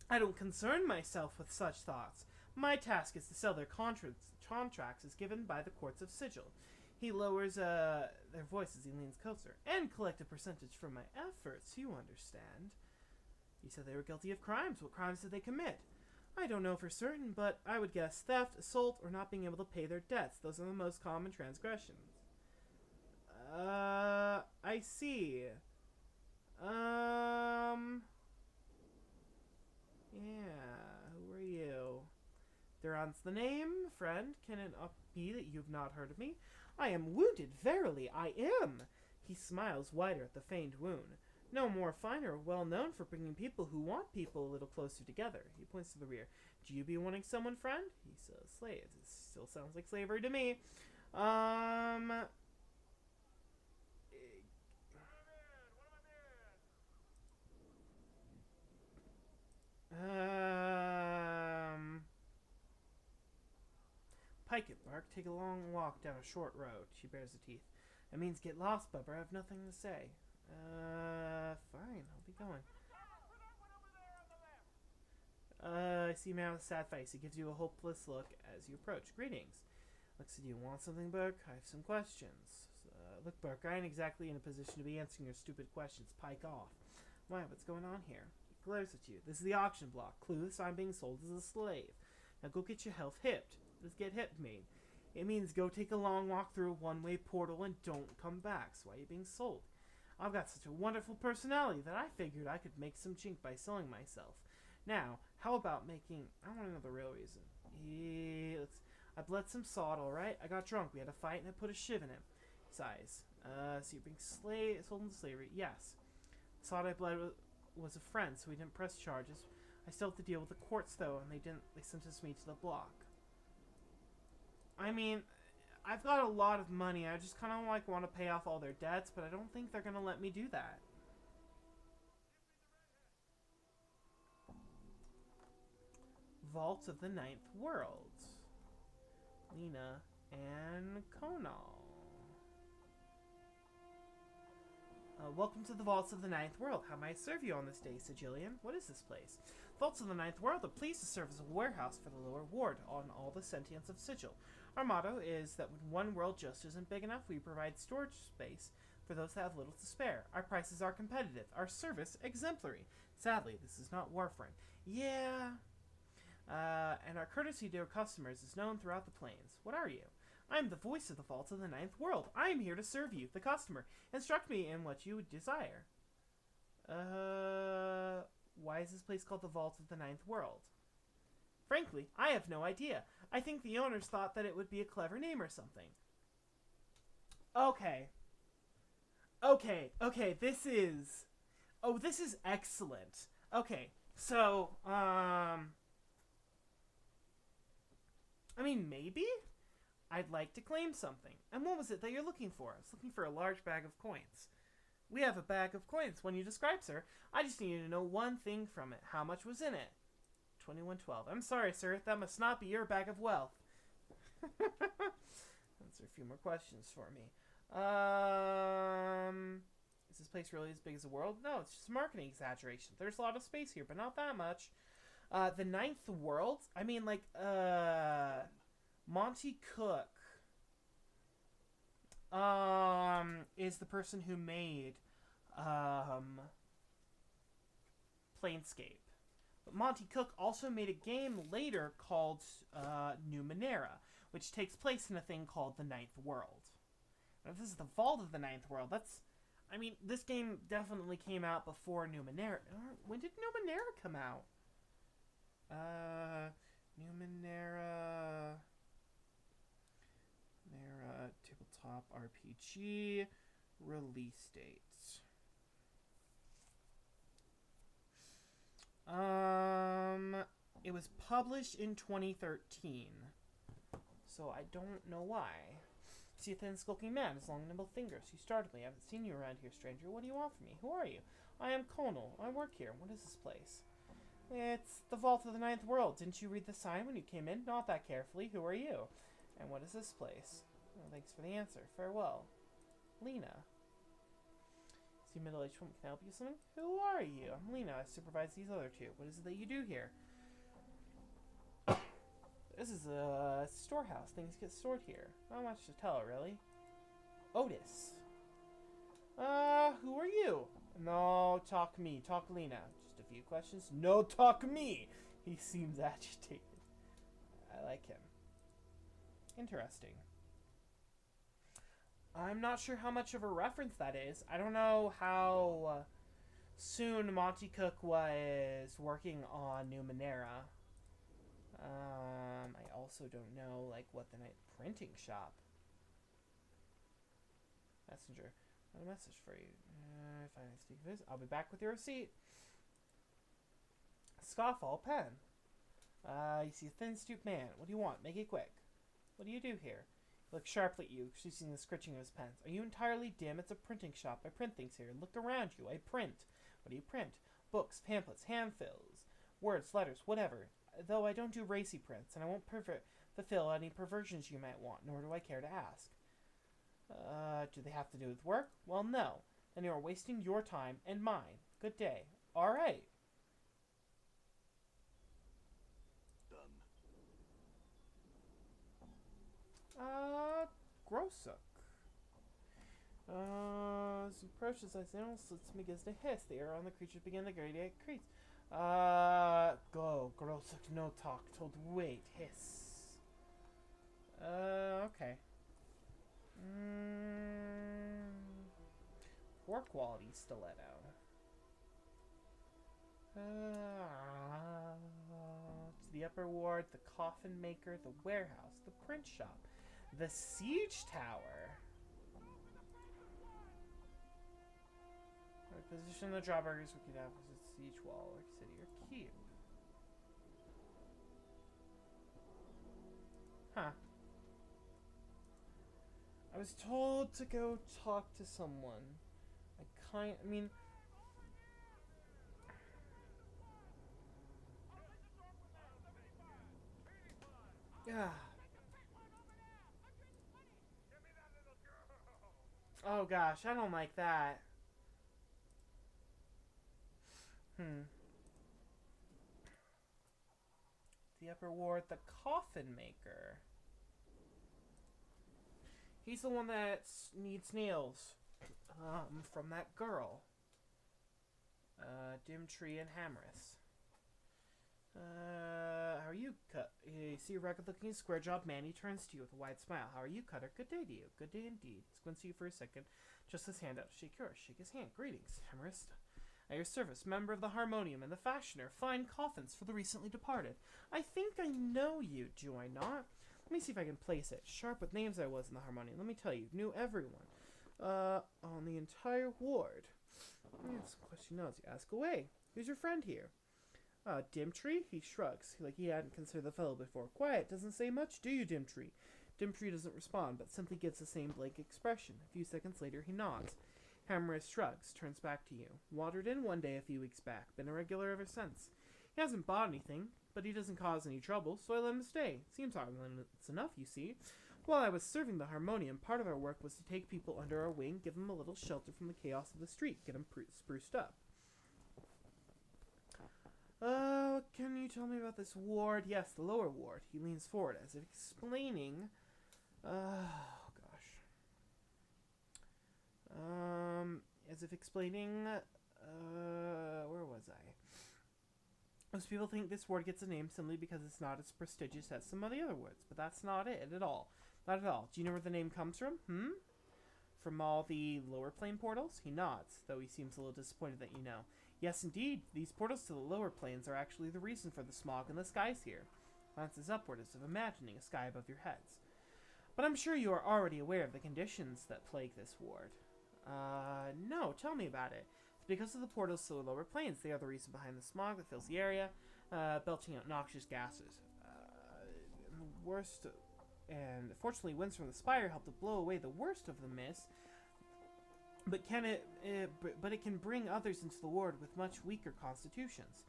Speaker 1: I don't concern myself with such thoughts. My task is to sell their contracts as given by the courts of sigil. He lowers their voice as he leans closer. And collect a percentage from my efforts, you understand. You said they were guilty of crimes. What crimes did they commit? I don't know for certain, but I would guess theft, assault, or not being able to pay their debts. Those are the most common transgressions. I see. Yeah, who are you? Duran's the name, friend. Can it be that you've not heard of me? I am wounded, verily, I am. He smiles wider at the feigned wound. No more finer, well known for bringing people who want people a little closer together. He points to the rear. Do you be wanting someone, friend? He says, slaves. It still sounds like slavery to me. Pike it, Bark. Take a long walk down a short road. She bares her teeth. That means get lost, Bubba. I have nothing to say. Fine. I'll be going. I see a man with a sad face. He gives you a hopeless look as you approach. Greetings. Looks at you. Want something, Burke? I have some questions. Look, Burke, I ain't exactly in a position to be answering your stupid questions. Pike off. Why, what's going on here? He glares at you. This is the auction block. Clueless, I'm being sold as a slave. Now go get your health hipped. What does get hipped mean? It means go take a long walk through a one-way portal and don't come back. So why are you being sold? I've got such a wonderful personality that I figured I could make some chink by selling myself. Now, how about making... I want to know the real reason. I bled some salt, alright? I got drunk. We had a fight and I put a shiv in him. He sighs. So you're being sold into slavery? Yes. The salt I bled was a friend, so we didn't press charges. I still have to deal with the courts, though, and they sentenced me to the block. I mean, I've got a lot of money. I just kind of want to pay off all their debts, but I don't think they're going to let me do that. Vault of the Ninth World. Lena and Konal. Welcome to the Vaults of the Ninth World. How may I serve you on this day, Sigillian? What is this place? Vaults of the Ninth World are pleased to serve as a warehouse for the lower ward on all the sentience of Sigil. Our motto is that when one world just isn't big enough, we provide storage space for those that have little to spare. Our prices are competitive. Our service exemplary. Sadly, this is not Warframe. Yeah. And our courtesy to our customers is known throughout the plains. What are you? I am the voice of the Vault of the Ninth World. I am here to serve you, the customer. Instruct me in what you would desire. Why is this place called the Vault of the Ninth World? Frankly, I have no idea. I think the owners thought that it would be a clever name or something. Okay, this is... Oh, this is excellent. Okay, so, I mean, maybe? I'd like to claim something. And what was it that you're looking for? I was looking for a large bag of coins. We have a bag of coins. When you describe, sir, I just needed to know one thing from it. How much was in it? 2112. I'm sorry, sir. That must not be your bag of wealth. Answer a few more questions for me. Is this place really as big as the world? No, it's just a marketing exaggeration. There's a lot of space here, but not that much. The Ninth World? I mean, like, Monty Cook is the person who made Planescape. But Monty Cook also made a game later called Numenera, which takes place in a thing called the Ninth World. Now, if this is the Vault of the Ninth World, that's... I mean, this game definitely came out before Numenera. When did Numenera come out? Numenera... Tabletop RPG release dates. It was published in 2013. So I don't know why. See a thin, skulking man, his long, nimble fingers. You startled me. I haven't seen you around here, stranger. What do you want from me? Who are you? I am Conal. I work here. What is this place? It's the Vault of the Ninth World. Didn't you read the sign when you came in? Not that carefully. Who are you? And what is this place? Well, thanks for the answer. Farewell. Lena. See a middle-aged woman. Can I help you with something? Who are you? I'm Lena. I supervise these other two. What is it that you do here? This is a storehouse. Things get stored here. Not much to tell, really. Otis. Who are you? No, talk me. Talk Lena. Just a few questions. No, talk me. He seems agitated. I like him. Interesting. I'm not sure how much of a reference that is. I don't know how soon Monty Cook was working on Numenera. I also don't know, like, what the night printing shop. Messenger. Got a message for you. If I speak of this, I'll be back with your receipt. Scoffall pen. You see a thin, stooped man. What do you want? Make it quick. What do you do here? He looks sharply at you, seeing the scritching of his pens. Are you entirely dim? It's a printing shop. I print things here. Look around you. I print. What do you print? Books, pamphlets, handbills, words, letters, whatever. Though I don't do racy prints, and I won't fulfill any perversions you might want, nor do I care to ask. Do they have to do with work? Well, no. Then you are wasting your time and mine. Good day. All right.
Speaker 3: Done.
Speaker 1: Grosuk. As he approaches, I say, slits me gives a hiss. The air on the creatures begin to radiate crease. Go. Grosuk, no talk. Told wait. Hiss. Okay. Poor quality stiletto. To the upper ward, the coffin maker, the warehouse, the print shop, the siege tower. Position the drawbreakers we could have opposite siege wall, or city, or keep. Huh. I was told to go talk to someone. I mean... Yeah. Oh gosh, I don't like that. The upper ward, the coffin maker. He's the one that needs nails. From that girl. Dimtree and Hammerus. How are you, you see a rugged-looking, square-jawed man. He turns to you with a wide smile. How are you, Cutter? Good day to you. Good day indeed. Squints you for a second. Just his hand out. Shake yours. Shake his hand. Greetings, Hammerus. At your service, member of the Harmonium and the Fashioner. Fine coffins for the recently departed. I think I know you, do I not? Let me see if I can place it. Sharp with names I was in the Harmonium. Let me tell you, knew everyone. On the entire ward. I have some question knows. You ask away. Who's your friend here? Dimtree? He shrugs, like he hadn't considered the fellow before. Quiet, doesn't say much, do you, Dimtree? Dimtree doesn't respond, but simply gives the same blank expression. A few seconds later, he nods. Hammerus shrugs, turns back to you. Wandered in one day a few weeks back. Been a regular ever since. He hasn't bought anything, but he doesn't cause any trouble, so I let him stay. Seems harmless enough, you see. While I was serving the Harmonium, part of our work was to take people under our wing, give them a little shelter from the chaos of the street, get them spruced up. Can you tell me about this ward? Yes, the lower ward. He leans forward as if explaining... as if explaining... where was I? Most people think this ward gets a name simply because it's not as prestigious as some of the other wards, but that's not it at all. Not at all. Do you know where the name comes from? From all the lower plane portals? He nods, though he seems a little disappointed that you know. Yes, indeed, these portals to the lower planes are actually the reason for the smog in the skies here. Glances upward as if imagining a sky above your heads. But I'm sure you are already aware of the conditions that plague this ward. No, tell me about it. It's because of the portals to the lower planes. They are the reason behind the smog that fills the area, belching out noxious gases. And the worst, and fortunately winds from the spire help to blow away the worst of the mist, but it can bring others into the ward with much weaker constitutions,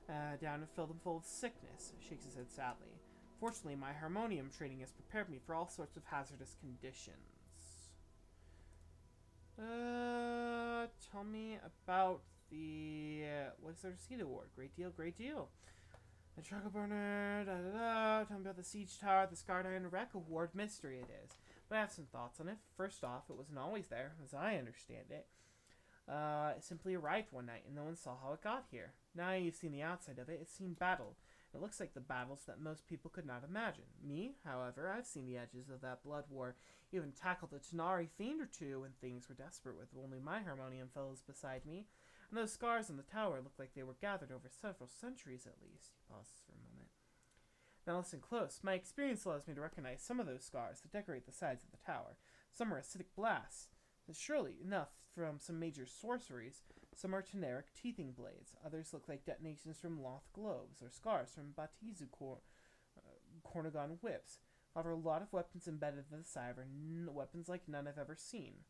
Speaker 1: down and fill them full of sickness, shakes his head sadly. Fortunately, my harmonium training has prepared me for all sorts of hazardous conditions. Tell me about the, what's the receipt award? Great deal, great deal. The truckle burner, Tell me about the siege tower, the scarred iron wreck award. Mystery it is. But I have some thoughts on it. First off, it wasn't always there, as I understand it. It simply arrived one night, and no one saw how it got here. Now you've seen the outside of it, it's seen battle. It looks like the battles that most people could not imagine. Me, however, I've seen the edges of that blood war, even tackled a Tanari fiend or two when things were desperate with only my harmonium fellows beside me. And those scars on the tower look like they were gathered over several centuries at least. He pauses for a moment. Now listen close. My experience allows me to recognize some of those scars that decorate the sides of the tower. Some are acidic blasts, but surely enough from some major sorceries. Some are generic teething blades. Others look like detonations from Loth globes, or scars from Batizu Cornagon whips. However, a lot of weapons embedded in the side are weapons like none I've ever seen.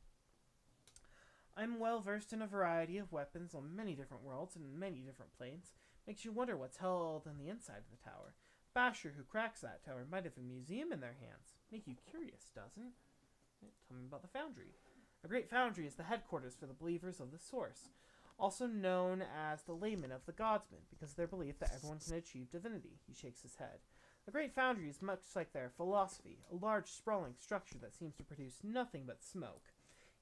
Speaker 1: I'm well versed in a variety of weapons on many different worlds and many different planes. Makes you wonder what's held on the inside of the tower. Basher, who cracks that tower, might have a museum in their hands. Make you curious, doesn't it? Tell me about the foundry. A great foundry is the headquarters for the believers of the Source, also known as the laymen of the Godsmen, because of their belief that everyone can achieve divinity. He shakes his head. A great foundry is much like their philosophy, a large, sprawling structure that seems to produce nothing but smoke.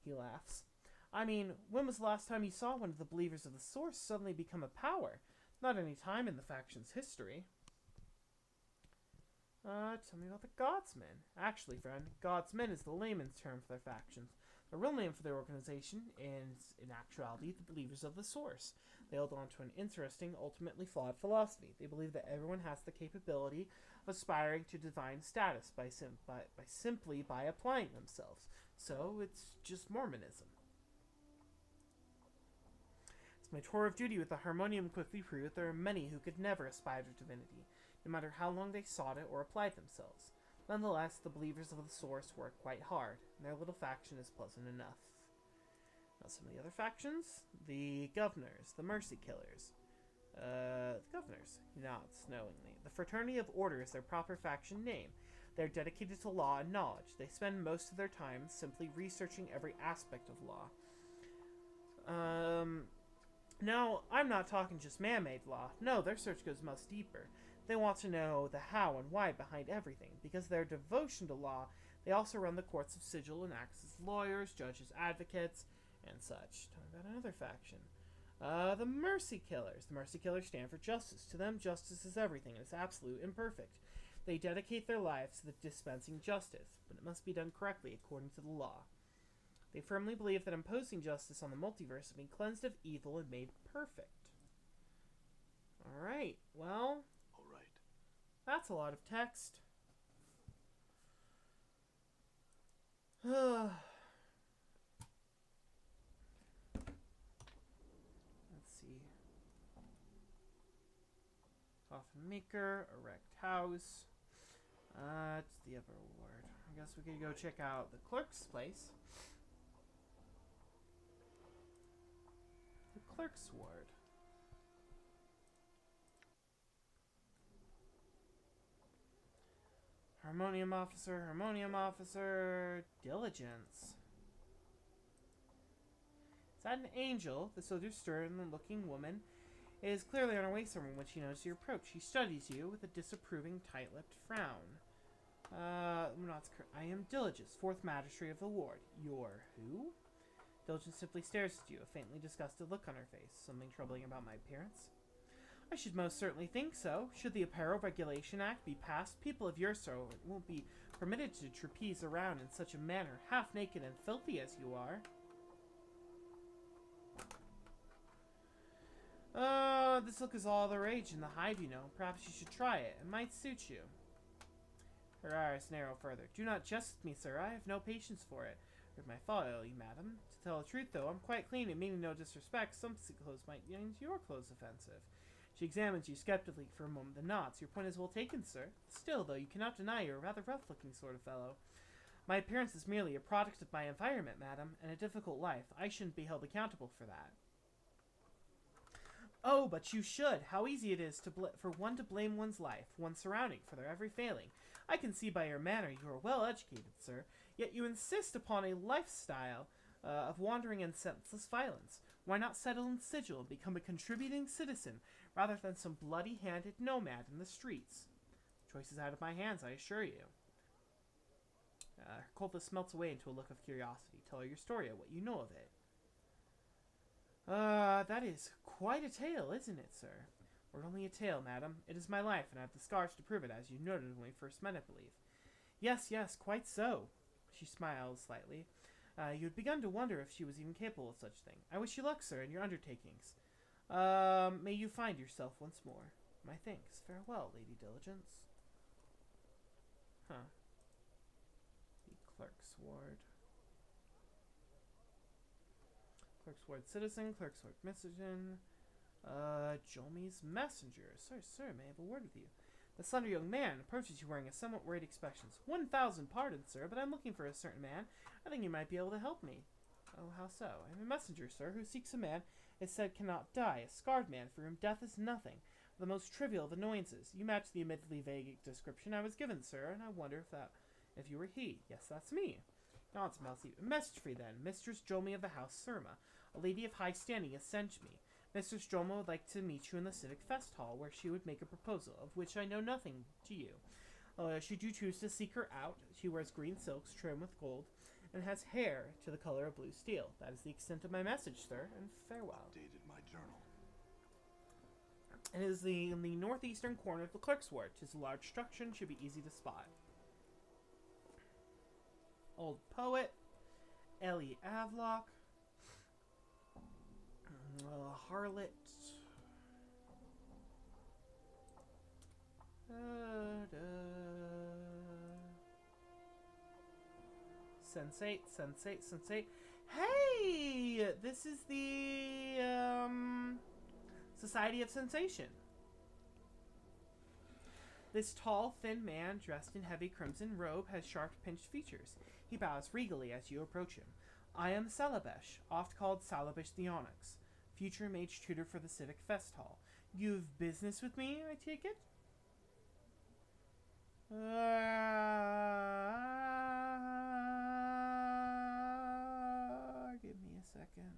Speaker 1: He laughs. I mean, when was the last time you saw one of the believers of the Source suddenly become a power? Not any time in the faction's history. Tell me about the Godsmen. Actually, friend, Godsmen is the layman's term for their factions. The real name for their organization is, in actuality, the Believers of the Source. They hold on to an interesting, ultimately flawed philosophy. They believe that everyone has the capability of aspiring to divine status simply by applying themselves. So, it's just Mormonism. As my tour of duty with the harmonium quickly proved, there are many who could never aspire to divinity, no matter how long they sought it or applied themselves. Nonetheless, the Believers of the Source work quite hard, and their little faction is pleasant enough. Now some of the other factions. The Governors, the Mercy Killers. The Governors, he nods knowingly. The Fraternity of Order is their proper faction name. They're dedicated to law and knowledge. They spend most of their time simply researching every aspect of law. Now, I'm not talking just man-made law. No, their search goes much deeper. They want to know the how and why behind everything. Because of their devotion to law, they also run the courts of sigil and act as lawyers, judges, advocates, and such. Talking about another faction. The Mercy Killers. The Mercy Killers stand for justice. To them, justice is everything, and it's absolute and perfect. They dedicate their lives to the dispensing justice, but it must be done correctly according to the law. They firmly believe that imposing justice on the multiverse has been cleansed of evil and made perfect. Alright, well...
Speaker 3: Alright.
Speaker 1: That's a lot of text. Let's see. Coffin Maker, Erect House. It's the other ward. I guess we could go check out the clerk's place. The clerk's ward. Harmonium officer, diligence. Is that an angel? The soldier's stern-looking woman is clearly on her way somewhere when she notices your approach. She studies you with a disapproving, tight-lipped frown. I am Diligence, 4th Magistrate of the ward. You're who? Diligence simply stares at you, a faintly disgusted look on her face. Something troubling about my appearance? I should most certainly think so. Should the Apparel Regulation Act be passed, people of your sort won't be permitted to trapeze around in such a manner, half naked and filthy as you are. This look is all the rage in the hive, you know. Perhaps you should try it. It might suit you. Her eyes narrow further. Do not jest with me, sir. I have no patience for it. With my fail you, madam. To tell the truth, though, I'm quite clean and meaning no disrespect. Some clothes might find your clothes offensive. She examines you skeptically for a moment, then nods. Your point is well taken, sir. Still, though, you cannot deny you're a rather rough-looking sort of fellow. My appearance is merely a product of my environment, madam, and a difficult life. I shouldn't be held accountable for that. Oh, but you should. How easy it is for one to blame one's life, one's surrounding, for their every failing. I can see by your manner you are well educated, sir, yet you insist upon a lifestyle of wandering and senseless violence. Why not settle in sigil and become a contributing citizen, rather than some bloody-handed nomad in the streets? The choice is out of my hands, I assure you. Her coldness melts away into a look of curiosity. Tell her your story, what you know of it. That is quite a tale, isn't it, sir? Or only a tale, madam. It is my life, and I have the scars to prove it, as you noted when we first met, I believe. Yes, quite so. She smiles slightly. You had begun to wonder if she was even capable of such a thing. I wish you luck, sir, in your undertakings. May you find yourself once more. My thanks. Farewell, Lady Diligence. Huh. The Clerk's Ward. Clerk's Ward Citizen, Clerk's Ward Messenger. Jomi's Messenger. Sir, may I have a word with you? The slender young man approaches you wearing a somewhat worried expression. 1,000 pardons, sir, but I'm looking for a certain man. I think you might be able to help me. Oh, how so? I am a messenger, sir, who seeks a man it said cannot die, a scarred man for whom death is nothing, the most trivial of annoyances. You match the admittedly vague description I was given, sir, and I wonder if you were he. Yes, that's me. Nonsense, Mousy. A message for you, then. Mistress Jomi of the House Surma, a lady of high standing, has sent me. Mistress Jomo would like to meet you in the Civic Fest Hall, where she would make a proposal, of which I know nothing to you. Should you choose to seek her out, she wears green silks trimmed with gold, and has hair to the color of blue steel. That is the extent of my message, sir, and farewell.
Speaker 3: Dated my journal.
Speaker 1: It is in the northeastern corner of the Clerk's Ward. It is a large structure and should be easy to spot. Old Poet, Ellie Avlock, Harlot, Sensate. Hey! This is the, Society of Sensation. This tall, thin man, dressed in heavy crimson robe, has sharp, pinched features. He bows regally as you approach him. I am Salabesh, oft called Salabesh the Onyx, future mage tutor for the Civic Fest Hall. You've business with me, I take it? Give me a second.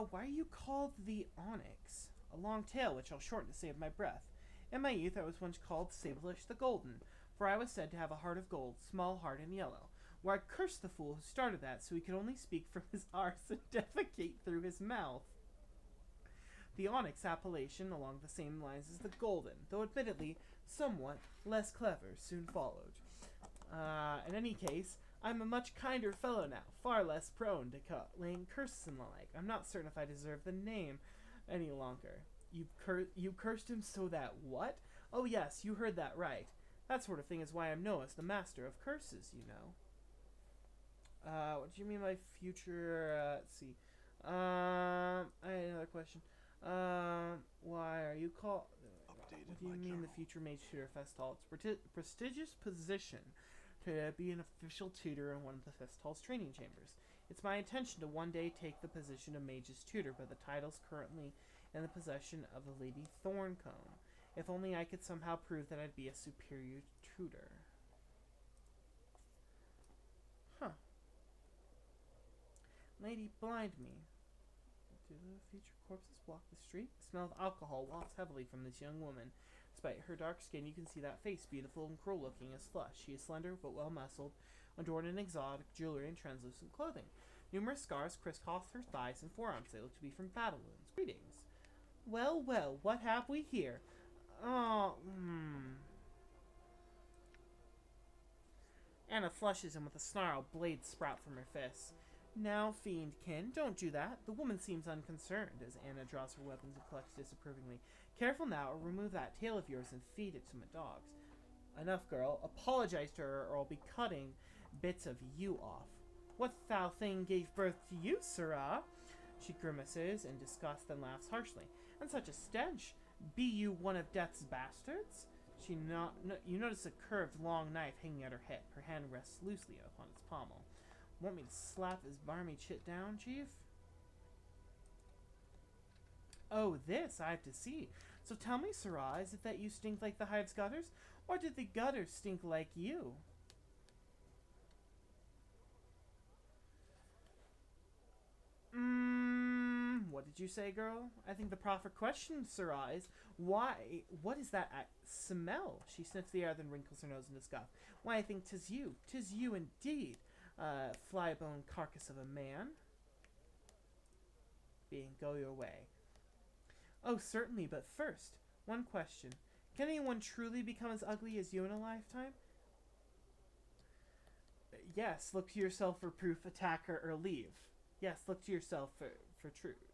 Speaker 1: Why are you called the Onyx? A long tale which I'll shorten to save my breath. In my youth I was once called Sableish the Golden, for I was said to have a heart of gold, small heart and yellow. Where I cursed the fool who started that, so he could only speak from his arse and defecate through his mouth. The Onyx appellation along the same lines as the Golden, though admittedly somewhat less clever, soon followed. In any case, I'm a much kinder fellow now, far less prone to laying curses and the like. I'm not certain if I deserve the name any longer. You cursed him so that what? Oh yes, you heard that right. That sort of thing is why I'm known as the master of curses, you know. What do you mean by future, let's see. I had another question. Why are you called... What do you mean the future mage tutor fest hall? It's a prestigious position to be an official tutor in one of the fest hall's training chambers. It's my intention to one day take the position of mage's tutor, but the title's currently in the possession of the Lady Thorncombe. If only I could somehow prove that I'd be a superior tutor. Huh. Lady, blind me. Do the future corpses block the street? The smell of alcohol wafts heavily from this young woman. Despite her dark skin, you can see that face, beautiful and cruel looking as flesh. She is slender but well muscled, adorned in exotic jewelry and translucent clothing. Numerous scars crisscross her thighs and forearms. They look to be from battle wounds. Greetings. Well, well, what have we here? Oh, Anna flushes him with a snarl. Blades sprout from her fists. Now, fiendkin, don't do that. The woman seems unconcerned as Anna draws her weapons and collects disapprovingly. Careful now, or remove that tail of yours and feed it to my dogs. Enough, girl. Apologize to her, or I'll be cutting bits of you off. What foul thing gave birth to you, sirrah? She grimaces in disgust, then laughs harshly. And such a stench! Be you one of death's bastards? You notice a curved, long knife hanging at her hip. Her hand rests loosely upon its pommel. Want me to slap this barmy chit down, chief? Oh, this I have to see. So tell me, sirrah, is it that you stink like the hive's gutters, or did the gutters stink like you? What did you say, girl? I think the proper question, sirrah, is why? What is that smell? She sniffs the air, then wrinkles her nose in disgust. Why, I think 'tis you. 'Tis you indeed, fly-bone carcass of a man. Go your way. Oh, certainly, but first, one question. Can anyone truly become as ugly as you in a lifetime? Yes, look to yourself for proof, attack her, or leave. Yes, look to yourself for truth.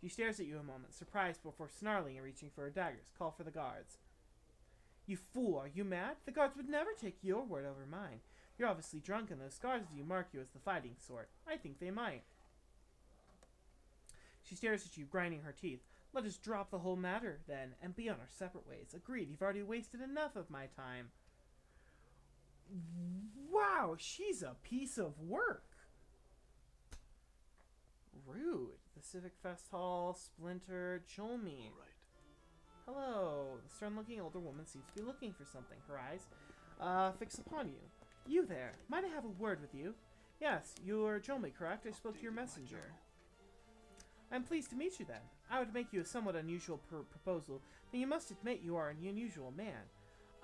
Speaker 1: She stares at you a moment, surprised before snarling and reaching for her daggers. Call for the guards. You fool, are you mad? The guards would never take your word over mine. You're obviously drunk, and those scars of you mark you as the fighting sort. I think they might. She stares at you, grinding her teeth. Let us drop the whole matter, then, and be on our separate ways. Agreed, you've already wasted enough of my time. Wow, she's a piece of work. Rude. The Civic Fest Hall, Splinter, Jolmy.
Speaker 3: All right.
Speaker 1: Hello. The stern-looking older woman seems to be looking for something. Her eyes, fixed upon you. You there. Might I have a word with you? Yes, you're Jolmy, correct? I spoke to your messenger. I'm pleased to meet you, then. I would make you a somewhat unusual proposal, but you must admit you are an unusual man.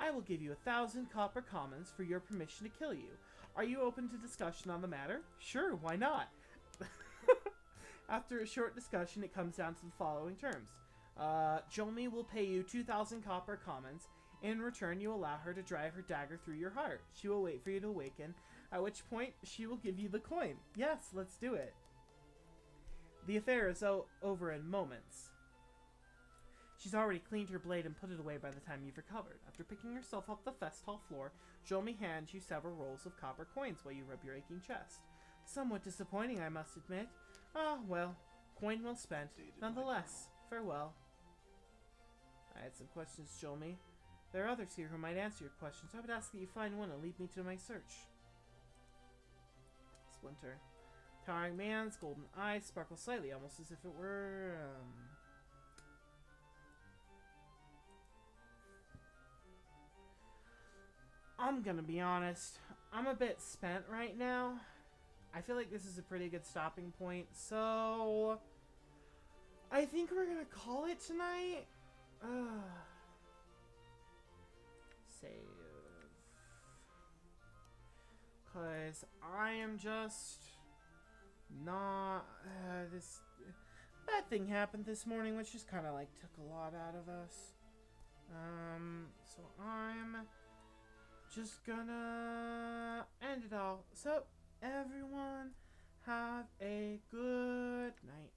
Speaker 1: I will give you 1,000 copper commons for your permission to kill you. Are you open to discussion on the matter? Sure, why not? After a short discussion, it comes down to the following terms. Jolmy will pay you 2,000 copper commons. In return, you allow her to drive her dagger through your heart. She will wait for you to awaken, at which point she will give you the coin. Yes, let's do it. The affair is over in moments. She's already cleaned her blade and put it away by the time you've recovered. After picking herself up the fest hall floor, Jolmy hands you several rolls of copper coins while you rub your aching chest. Somewhat disappointing, I must admit. Ah, well, coin well spent. Nonetheless, farewell. I had some questions, Jolmy. There are others here who might answer your questions. I would ask that you find one and lead me to my search. Splinter. Towering man's golden eyes sparkle slightly, almost as if it were, I'm gonna be honest. I'm a bit spent right now. I feel like this is a pretty good stopping point, so I think we're gonna call it tonight. Save. Cause I am just not this bad thing happened this morning, which just kind of like took a lot out of us. So I'm just gonna end it all. So everyone have a good night.